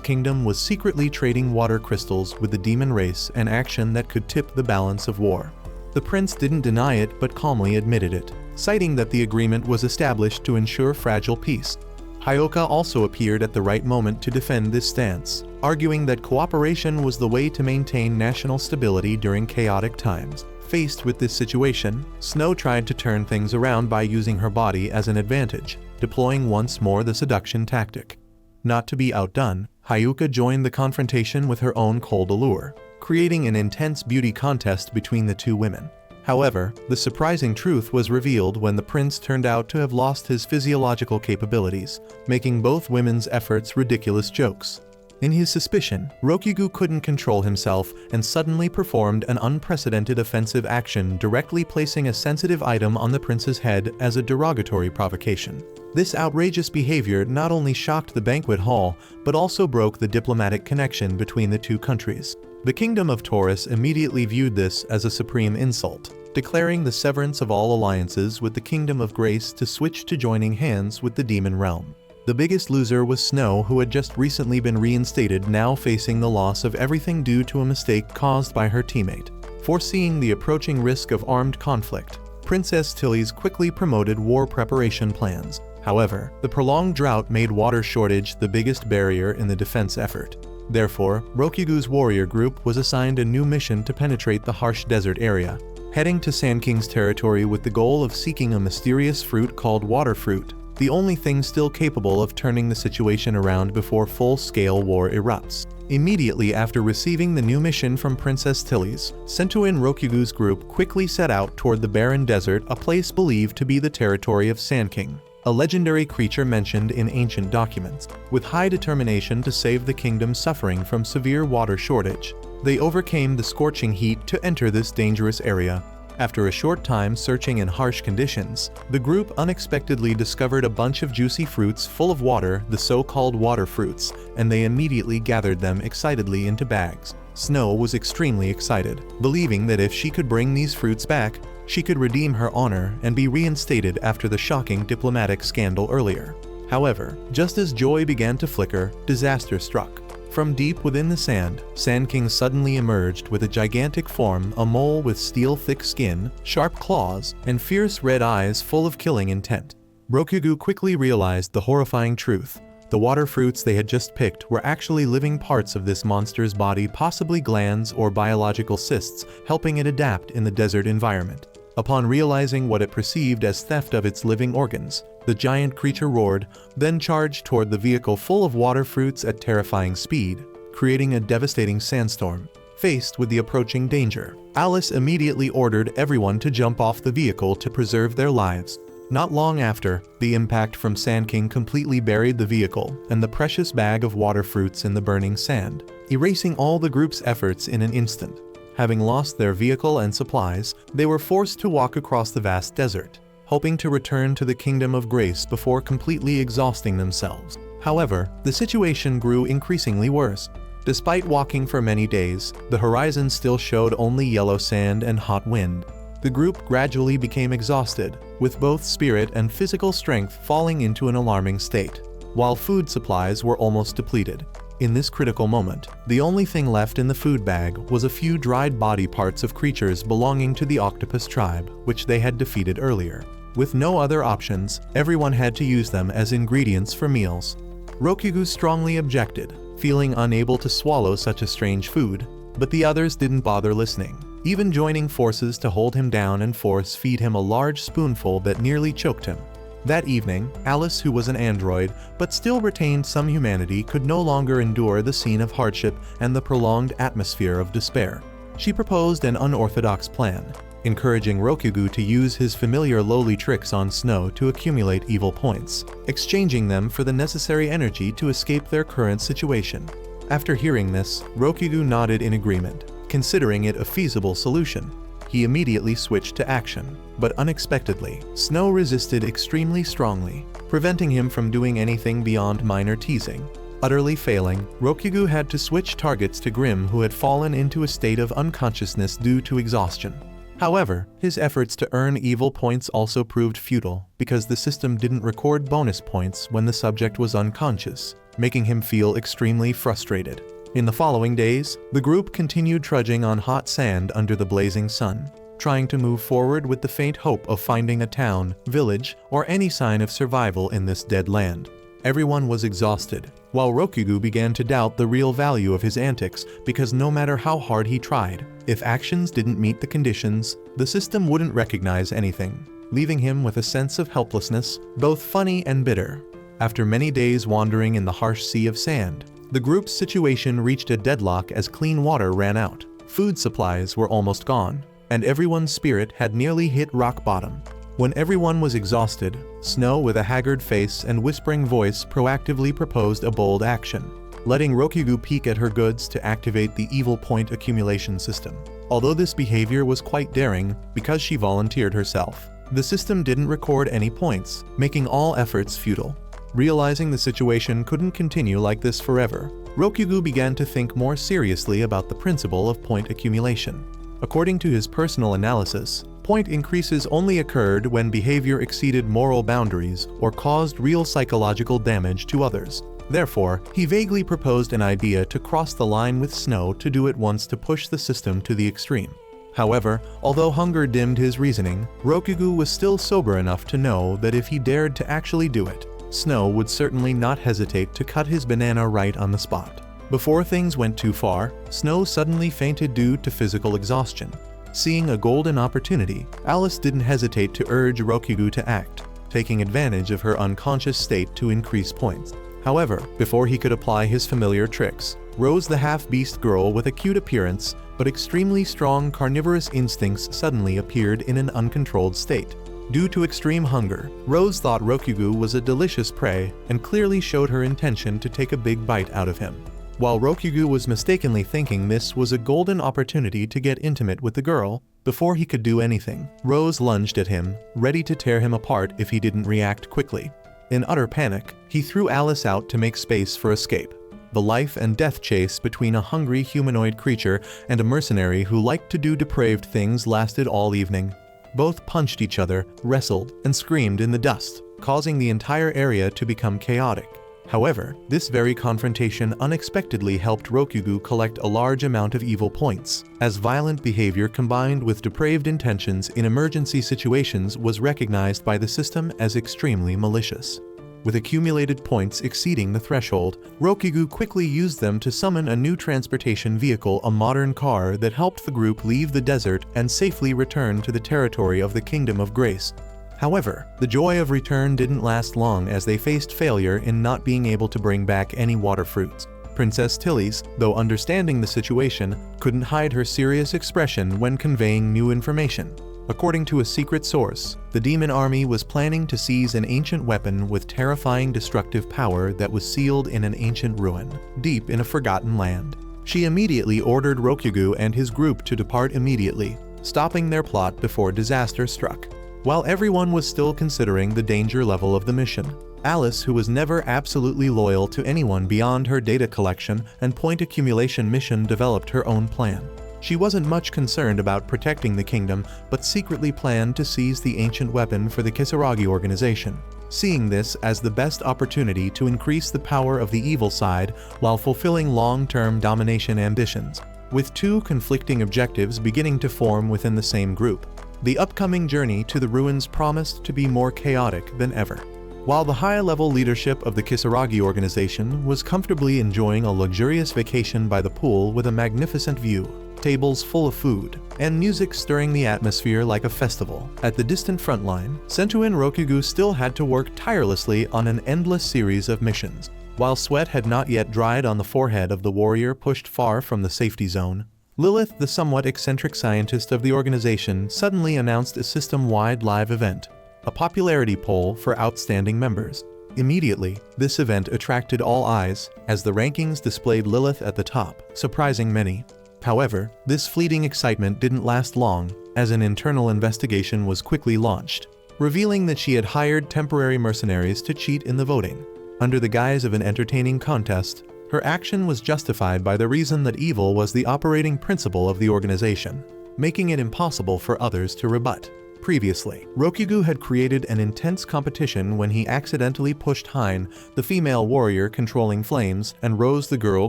kingdom was secretly trading water crystals with the demon race, an action that could tip the balance of war. The prince didn't deny it but calmly admitted it, citing that the agreement was established to ensure fragile peace. Hyoka also appeared at the right moment to defend this stance, arguing that cooperation was the way to maintain national stability during chaotic times. Faced with this situation, Snow tried to turn things around by using her body as an advantage, deploying once more the seduction tactic. Not to be outdone, Hyoka joined the confrontation with her own cold allure, creating an intense beauty contest between the two women. However, the surprising truth was revealed when the prince turned out to have lost his physiological capabilities, making both women's efforts ridiculous jokes. In his suspicion, Rokugu couldn't control himself and suddenly performed an unprecedented offensive action, directly placing a sensitive item on the prince's head as a derogatory provocation. This outrageous behavior not only shocked the banquet hall, but also broke the diplomatic connection between the two countries. The Kingdom of Taurus immediately viewed this as a supreme insult, declaring the severance of all alliances with the Kingdom of Grace to switch to joining hands with the demon realm. The biggest loser was Snow, who had just recently been reinstated, now facing the loss of everything due to a mistake caused by her teammate. Foreseeing the approaching risk of armed conflict, Princess Tilly's quickly promoted war preparation plans. However, the prolonged drought made water shortage the biggest barrier in the defense effort. Therefore, Rokugu's warrior group was assigned a new mission to penetrate the harsh desert area, heading to Sand King's territory with the goal of seeking a mysterious fruit called water fruit, the only thing still capable of turning the situation around before full-scale war erupts. Immediately after receiving the new mission from Princess Tilly's, Sentuin Rokugu's group quickly set out toward the barren desert, a place believed to be the territory of Sand King, a legendary creature mentioned in ancient documents. With high determination to save the kingdom suffering from severe water shortage, they overcame the scorching heat to enter this dangerous area. After a short time searching in harsh conditions, the group unexpectedly discovered a bunch of juicy fruits full of water, the so-called water fruits, and they immediately gathered them excitedly into bags. Snow was extremely excited, believing that if she could bring these fruits back, she could redeem her honor and be reinstated after the shocking diplomatic scandal earlier. However, just as joy began to flicker, disaster struck. From deep within the sand, Sand King suddenly emerged with a gigantic form, a mole with steel-thick skin, sharp claws, and fierce red eyes full of killing intent. Rokugu quickly realized the horrifying truth. The water fruits they had just picked were actually living parts of this monster's body, possibly glands or biological cysts, helping it adapt in the desert environment. Upon realizing what it perceived as theft of its living organs, the giant creature roared, then charged toward the vehicle full of water fruits at terrifying speed, creating a devastating sandstorm. Faced with the approaching danger, Alice immediately ordered everyone to jump off the vehicle to preserve their lives. Not long after, the impact from Sand King completely buried the vehicle and the precious bag of water fruits in the burning sand, erasing all the group's efforts in an instant. Having lost their vehicle and supplies, they were forced to walk across the vast desert, hoping to return to the Kingdom of Grace before completely exhausting themselves. However, the situation grew increasingly worse. Despite walking for many days, the horizon still showed only yellow sand and hot wind. The group gradually became exhausted, with both spirit and physical strength falling into an alarming state, while food supplies were almost depleted. In this critical moment, the only thing left in the food bag was a few dried body parts of creatures belonging to the octopus tribe, which they had defeated earlier. With no other options, everyone had to use them as ingredients for meals. Rokugu strongly objected, feeling unable to swallow such a strange food, but the others didn't bother listening, even joining forces to hold him down and force-feed him a large spoonful that nearly choked him. That evening, Alice, who was an android but still retained some humanity, could no longer endure the scene of hardship and the prolonged atmosphere of despair. She proposed an unorthodox plan, encouraging Rokugu to use his familiar lowly tricks on Snow to accumulate evil points, exchanging them for the necessary energy to escape their current situation. After hearing this, Rokugu nodded in agreement, considering it a feasible solution. He immediately switched to action, but unexpectedly, Snow resisted extremely strongly, preventing him from doing anything beyond minor teasing. Utterly failing, Rokugu had to switch targets to Grim, who had fallen into a state of unconsciousness due to exhaustion. However, his efforts to earn evil points also proved futile, because the system didn't record bonus points when the subject was unconscious, making him feel extremely frustrated. In the following days, the group continued trudging on hot sand under the blazing sun, trying to move forward with the faint hope of finding a town, village, or any sign of survival in this dead land. Everyone was exhausted, while Rokugu began to doubt the real value of his antics, because no matter how hard he tried, if actions didn't meet the conditions, the system wouldn't recognize anything, leaving him with a sense of helplessness, both funny and bitter. After many days wandering in the harsh sea of sand, the group's situation reached a deadlock as clean water ran out, food supplies were almost gone, and everyone's spirit had nearly hit rock bottom. When everyone was exhausted, Snow, with a haggard face and whispering voice, proactively proposed a bold action, letting Rokugu peek at her goods to activate the evil point accumulation system. Although this behavior was quite daring, because she volunteered herself, the system didn't record any points, making all efforts futile. Realizing the situation couldn't continue like this forever, Rokugu began to think more seriously about the principle of point accumulation. According to his personal analysis, point increases only occurred when behavior exceeded moral boundaries or caused real psychological damage to others. Therefore, he vaguely proposed an idea to cross the line with Snow to do it once to push the system to the extreme. However, although hunger dimmed his reasoning, Rokugu was still sober enough to know that if he dared to actually do it, Snow would certainly not hesitate to cut his banana right on the spot. Before things went too far, Snow suddenly fainted due to physical exhaustion. Seeing a golden opportunity, Alice didn't hesitate to urge Rokugu to act, taking advantage of her unconscious state to increase points. However, before he could apply his familiar tricks, Rose, the half-beast girl with a cute appearance but extremely strong carnivorous instincts, suddenly appeared in an uncontrolled state. Due to extreme hunger, Rose thought Rokugu was a delicious prey and clearly showed her intention to take a big bite out of him. While Rokugu was mistakenly thinking this was a golden opportunity to get intimate with the girl, before he could do anything, Rose lunged at him, ready to tear him apart if he didn't react quickly. In utter panic, he threw Alice out to make space for escape. The life and death chase between a hungry humanoid creature and a mercenary who liked to do depraved things lasted all evening. Both punched each other, wrestled, and screamed in the dust, causing the entire area to become chaotic. However, this very confrontation unexpectedly helped Rokugu collect a large amount of evil points, as violent behavior combined with depraved intentions in emergency situations was recognized by the system as extremely malicious. With accumulated points exceeding the threshold, Rokugu quickly used them to summon a new transportation vehicle, a modern car that helped the group leave the desert and safely return to the territory of the Kingdom of Grace. However, the joy of return didn't last long, as they faced failure in not being able to bring back any water fruits. Princess Tilly's, though understanding the situation, couldn't hide her serious expression when conveying new information. According to a secret source, the demon army was planning to seize an ancient weapon with terrifying destructive power that was sealed in an ancient ruin, deep in a forgotten land. She immediately ordered Rokugu and his group to depart immediately, stopping their plot before disaster struck. While everyone was still considering the danger level of the mission, Alice, who was never absolutely loyal to anyone beyond her data collection and point accumulation mission, developed her own plan. She wasn't much concerned about protecting the kingdom, but secretly planned to seize the ancient weapon for the Kisaragi organization, seeing this as the best opportunity to increase the power of the evil side while fulfilling long-term domination ambitions, with two conflicting objectives beginning to form within the same group. The upcoming journey to the ruins promised to be more chaotic than ever. While the high-level leadership of the Kisaragi organization was comfortably enjoying a luxurious vacation by the pool with a magnificent view, tables full of food, and music stirring the atmosphere like a festival, at the distant front line, Sentu and Rokugu still had to work tirelessly on an endless series of missions. While sweat had not yet dried on the forehead of the warrior pushed far from the safety zone, Lilith, the somewhat eccentric scientist of the organization, suddenly announced a system-wide live event, a popularity poll for outstanding members. Immediately, this event attracted all eyes, as the rankings displayed Lilith at the top, surprising many. However, this fleeting excitement didn't last long, as an internal investigation was quickly launched, revealing that she had hired temporary mercenaries to cheat in the voting. Under the guise of an entertaining contest, her action was justified by the reason that evil was the operating principle of the organization, making it impossible for others to rebut. Previously, Rokugu had created an intense competition when he accidentally pushed Hine, the female warrior controlling flames, and Rose, the girl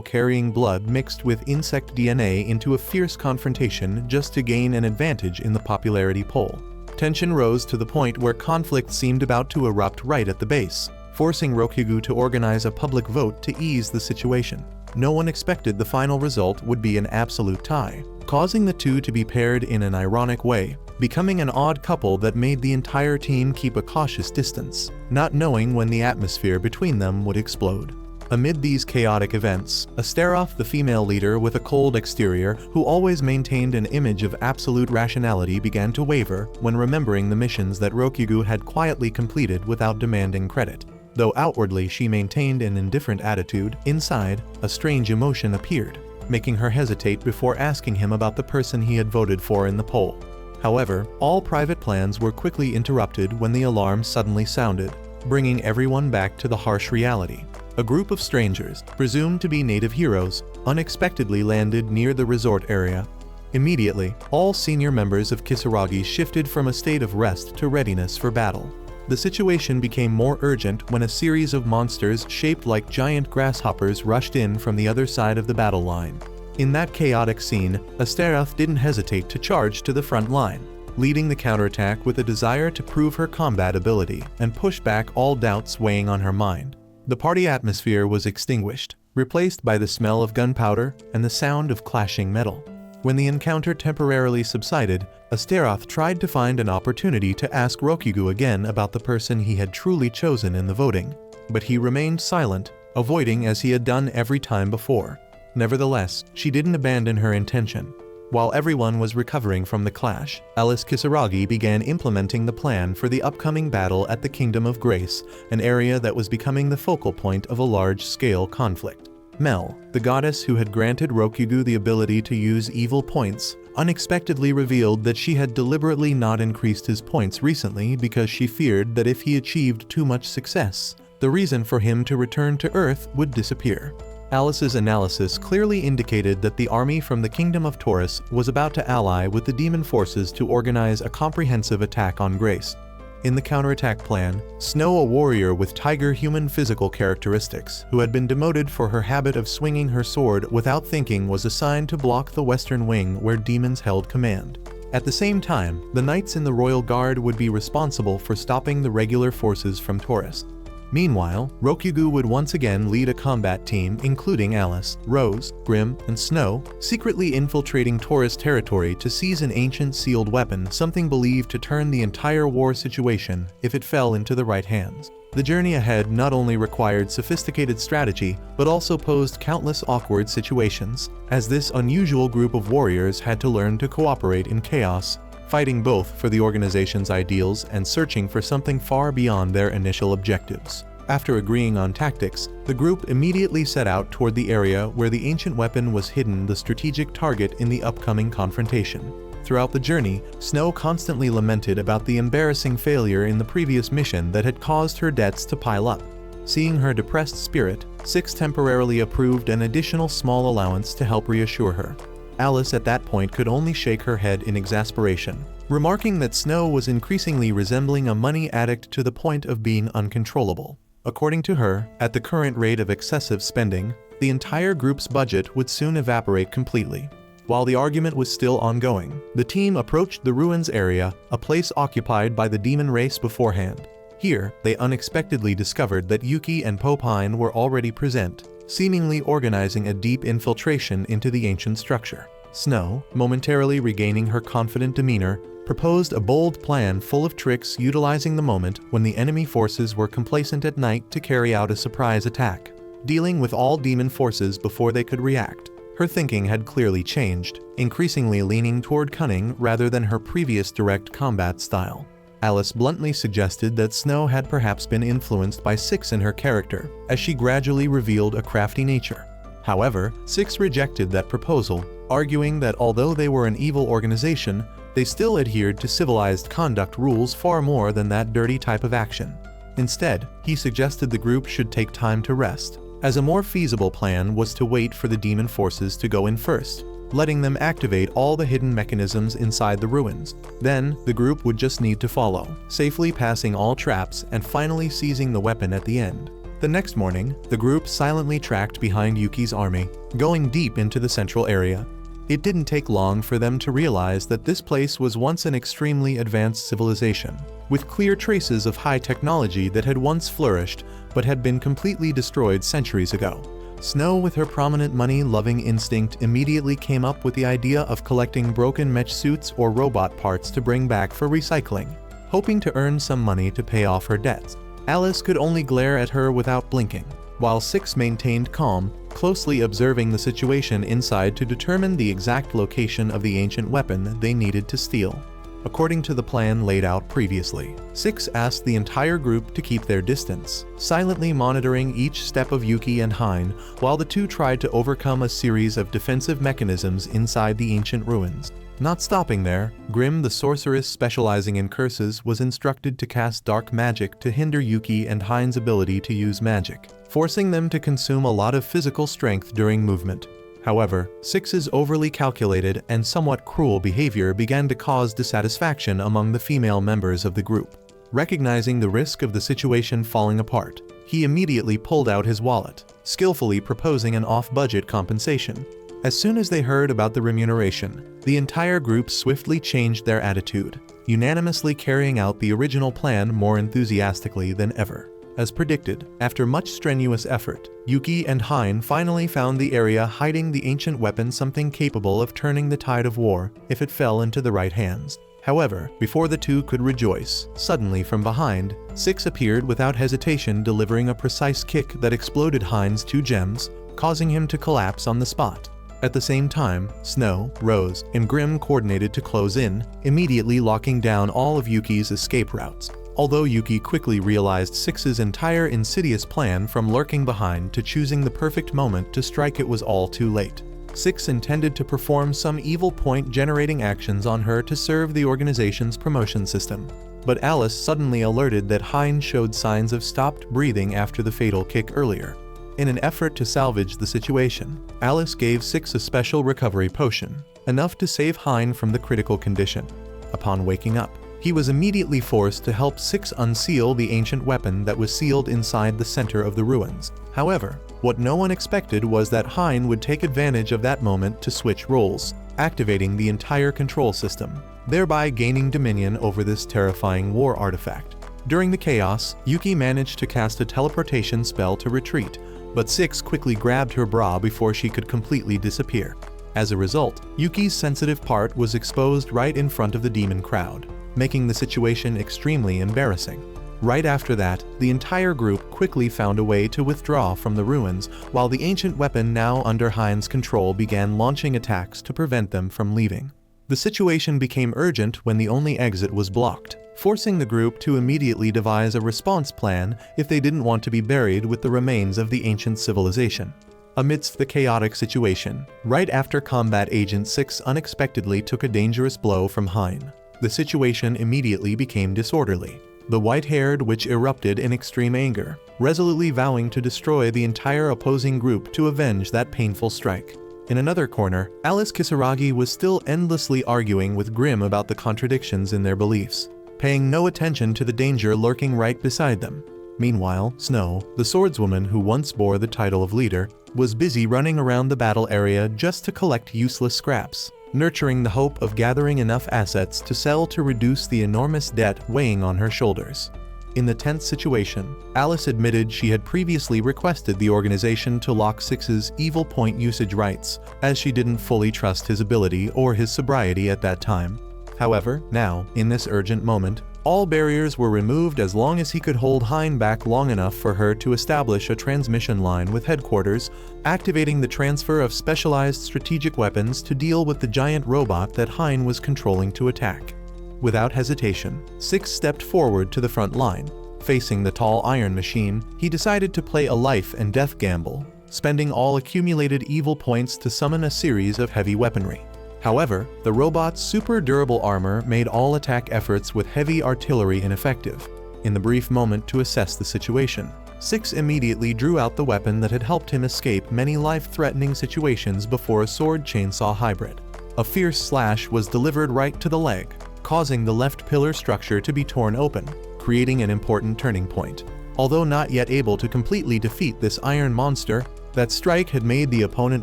carrying blood mixed with insect DNA, into a fierce confrontation just to gain an advantage in the popularity poll. Tension rose to the point where conflict seemed about to erupt right at the base, forcing Rokugu to organize a public vote to ease the situation. No one expected the final result would be an absolute tie, causing the two to be paired in an ironic way, becoming an odd couple that made the entire team keep a cautious distance, not knowing when the atmosphere between them would explode. Amid these chaotic events, Astaroth, the female leader with a cold exterior who always maintained an image of absolute rationality, began to waver when remembering the missions that Rokugu had quietly completed without demanding credit. Though outwardly she maintained an indifferent attitude, inside, a strange emotion appeared, making her hesitate before asking him about the person he had voted for in the poll. However, all private plans were quickly interrupted when the alarm suddenly sounded, bringing everyone back to the harsh reality. A group of strangers, presumed to be native heroes, unexpectedly landed near the resort area. Immediately, all senior members of Kisaragi shifted from a state of rest to readiness for battle. The situation became more urgent when a series of monsters shaped like giant grasshoppers rushed in from the other side of the battle line. In that chaotic scene, Astaroth didn't hesitate to charge to the front line, leading the counterattack with a desire to prove her combat ability and push back all doubts weighing on her mind. The party atmosphere was extinguished, replaced by the smell of gunpowder and the sound of clashing metal. When the encounter temporarily subsided, Astaroth tried to find an opportunity to ask Rokugu again about the person he had truly chosen in the voting, but he remained silent, avoiding as he had done every time before. Nevertheless, she didn't abandon her intention. While everyone was recovering from the clash, Alice Kisaragi began implementing the plan for the upcoming battle at the Kingdom of Grace, an area that was becoming the focal point of a large-scale conflict. Mel, the goddess who had granted Rokugu the ability to use evil points, unexpectedly revealed that she had deliberately not increased his points recently because she feared that if he achieved too much success, the reason for him to return to Earth would disappear. Alice's analysis clearly indicated that the army from the Kingdom of Taurus was about to ally with the demon forces to organize a comprehensive attack on Grace. In the counterattack plan, Snow, a warrior with tiger-human physical characteristics, who had been demoted for her habit of swinging her sword without thinking, was assigned to block the western wing where demons held command. At the same time, the knights in the Royal Guard would be responsible for stopping the regular forces from Taurus. Meanwhile, Rokugu would once again lead a combat team including Alice, Rose, Grim, and Snow, secretly infiltrating Taurus territory to seize an ancient sealed weapon, something believed to turn the entire war situation if it fell into the right hands. The journey ahead not only required sophisticated strategy, but also posed countless awkward situations, as this unusual group of warriors had to learn to cooperate in chaos, fighting both for the organization's ideals and searching for something far beyond their initial objectives. After agreeing on tactics, the group immediately set out toward the area where the ancient weapon was hidden, the strategic target in the upcoming confrontation. Throughout the journey, Snow constantly lamented about the embarrassing failure in the previous mission that had caused her debts to pile up. Seeing her depressed spirit, Six temporarily approved an additional small allowance to help reassure her. Alice at that point could only shake her head in exasperation, remarking that Snow was increasingly resembling a money addict to the point of being uncontrollable. According to her, at the current rate of excessive spending, the entire group's budget would soon evaporate completely. While the argument was still ongoing, the team approached the ruins area, a place occupied by the demon race beforehand. Here, they unexpectedly discovered that Yuki and Hine were already present, seemingly organizing a deep infiltration into the ancient structure. Snow, momentarily regaining her confident demeanor, proposed a bold plan full of tricks, utilizing the moment when the enemy forces were complacent at night to carry out a surprise attack, dealing with all demon forces before they could react. Her thinking had clearly changed, increasingly leaning toward cunning rather than her previous direct combat style. Alice bluntly suggested that Snow had perhaps been influenced by Six in her character, as she gradually revealed a crafty nature. However, Six rejected that proposal, arguing that although they were an evil organization, they still adhered to civilized conduct rules far more than that dirty type of action. Instead, he suggested the group should take time to rest, as a more feasible plan was to wait for the demon forces to go in first, letting them activate all the hidden mechanisms inside the ruins. Then, the group would just need to follow, safely passing all traps and finally seizing the weapon at the end. The next morning, the group silently tracked behind Yuki's army, going deep into the central area. It didn't take long for them to realize that this place was once an extremely advanced civilization, with clear traces of high technology that had once flourished but had been completely destroyed centuries ago. Snow, with her prominent money-loving instinct, immediately came up with the idea of collecting broken mech suits or robot parts to bring back for recycling, hoping to earn some money to pay off her debts. Alice could only glare at her without blinking, while Six maintained calm, closely observing the situation inside to determine the exact location of the ancient weapon they needed to steal. According to the plan laid out previously, Six asked the entire group to keep their distance, silently monitoring each step of Yuki and Hine while the two tried to overcome a series of defensive mechanisms inside the ancient ruins. Not stopping there, Grim, the sorceress specializing in curses, was instructed to cast dark magic to hinder Yuki and Hine's ability to use magic, forcing them to consume a lot of physical strength during movement. However, Six's overly calculated and somewhat cruel behavior began to cause dissatisfaction among the female members of the group. Recognizing the risk of the situation falling apart, he immediately pulled out his wallet, skillfully proposing an off-budget compensation. As soon as they heard about the remuneration, the entire group swiftly changed their attitude, unanimously carrying out the original plan more enthusiastically than ever. As predicted, after much strenuous effort, Yuki and Hine finally found the area hiding the ancient weapon, something capable of turning the tide of war if it fell into the right hands. However, before the two could rejoice, suddenly from behind, Six appeared without hesitation, delivering a precise kick that exploded Hine's 2 gems, causing him to collapse on the spot. At the same time, Snow, Rose, and Grim coordinated to close in, immediately locking down all of Yuki's escape routes. Although Yuki quickly realized Six's entire insidious plan, from lurking behind to choosing the perfect moment to strike, it was all too late. Six intended to perform some evil point-generating actions on her to serve the organization's promotion system. But Alice suddenly alerted that Hine showed signs of stopped breathing after the fatal kick earlier. In an effort to salvage the situation, Alice gave Six a special recovery potion, enough to save Hine from the critical condition. Upon waking up, he was immediately forced to help Six unseal the ancient weapon that was sealed inside the center of the ruins. However, what no one expected was that Hine would take advantage of that moment to switch roles, activating the entire control system, thereby gaining dominion over this terrifying war artifact. During the chaos, Yuki managed to cast a teleportation spell to retreat, but Six quickly grabbed her bra before she could completely disappear. As a result, Yuki's sensitive part was exposed right in front of the demon crowd, making the situation extremely embarrassing. Right after that, the entire group quickly found a way to withdraw from the ruins, while the ancient weapon, now under Hine's control, began launching attacks to prevent them from leaving. The situation became urgent when the only exit was blocked, forcing the group to immediately devise a response plan if they didn't want to be buried with the remains of the ancient civilization. Amidst the chaotic situation, right after Combat Agent 6 unexpectedly took a dangerous blow from Hine, the situation immediately became disorderly. The white-haired witch erupted in extreme anger, resolutely vowing to destroy the entire opposing group to avenge that painful strike. In another corner, Alice Kisaragi was still endlessly arguing with Grimm about the contradictions in their beliefs, paying no attention to the danger lurking right beside them. Meanwhile, Snow, the swordswoman who once bore the title of leader, was busy running around the battle area just to collect useless scraps, nurturing the hope of gathering enough assets to sell to reduce the enormous debt weighing on her shoulders. In the tense situation, Alice admitted she had previously requested the organization to lock Six's evil point usage rights, as she didn't fully trust his ability or his sobriety at that time. However, now, in this urgent moment, all barriers were removed as long as he could hold Hine back long enough for her to establish a transmission line with headquarters, activating the transfer of specialized strategic weapons to deal with the giant robot that Hine was controlling to attack. Without hesitation, Six stepped forward to the front line. Facing the tall iron machine, he decided to play a life and death gamble, spending all accumulated evil points to summon a series of heavy weaponry. However, the robot's super durable armor made all attack efforts with heavy artillery ineffective. In the brief moment to assess the situation, Six immediately drew out the weapon that had helped him escape many life-threatening situations before a sword-chainsaw hybrid. A fierce slash was delivered right to the leg, causing the left pillar structure to be torn open, creating an important turning point. Although not yet able to completely defeat this iron monster, that strike had made the opponent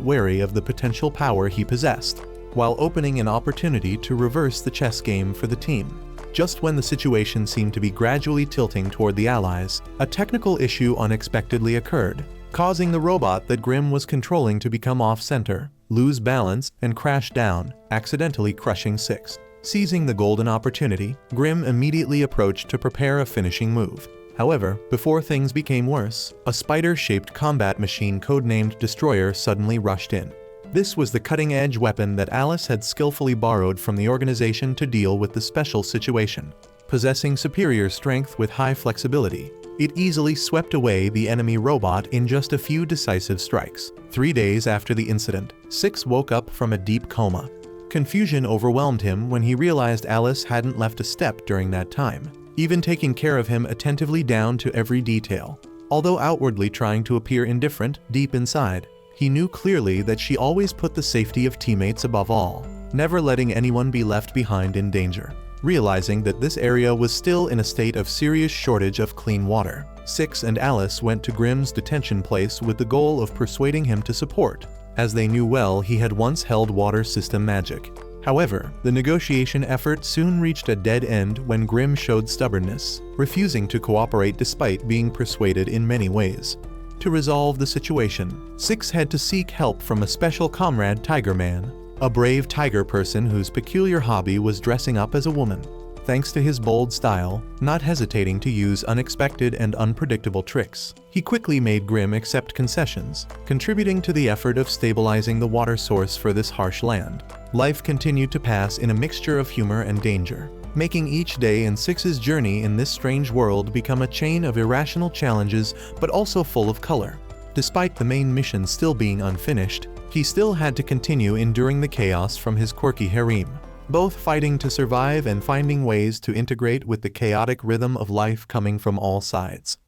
wary of the potential power he possessed, while opening an opportunity to reverse the chess game for the team. Just when the situation seemed to be gradually tilting toward the Allies, a technical issue unexpectedly occurred, causing the robot that Grimm was controlling to become off-center, lose balance, and crash down, accidentally crushing Six. Seizing the golden opportunity, Grimm immediately approached to prepare a finishing move. However, before things became worse, a spider-shaped combat machine codenamed Destroyer suddenly rushed in. This was the cutting-edge weapon that Alice had skillfully borrowed from the organization to deal with the special situation. Possessing superior strength with high flexibility, it easily swept away the enemy robot in just a few decisive strikes. 3 days after the incident, Six woke up from a deep coma. Confusion overwhelmed him when he realized Alice hadn't left a step during that time, even taking care of him attentively down to every detail. Although outwardly trying to appear indifferent, deep inside, he knew clearly that she always put the safety of teammates above all, never letting anyone be left behind in danger. Realizing that this area was still in a state of serious shortage of clean water, Six and Alice went to Grimm's detention place with the goal of persuading him to support, as they knew well he had once held water system magic. However, the negotiation effort soon reached a dead end when Grimm showed stubbornness, refusing to cooperate despite being persuaded in many ways. To resolve the situation, Six had to seek help from a special comrade, Tiger Man, a brave tiger person whose peculiar hobby was dressing up as a woman. Thanks to his bold style, not hesitating to use unexpected and unpredictable tricks, he quickly made Grimm accept concessions, contributing to the effort of stabilizing the water source for this harsh land. Life continued to pass in a mixture of humor and danger, making each day in Six's journey in this strange world become a chain of irrational challenges but also full of color. Despite the main mission still being unfinished, he still had to continue enduring the chaos from his quirky harem, both fighting to survive and finding ways to integrate with the chaotic rhythm of life coming from all sides.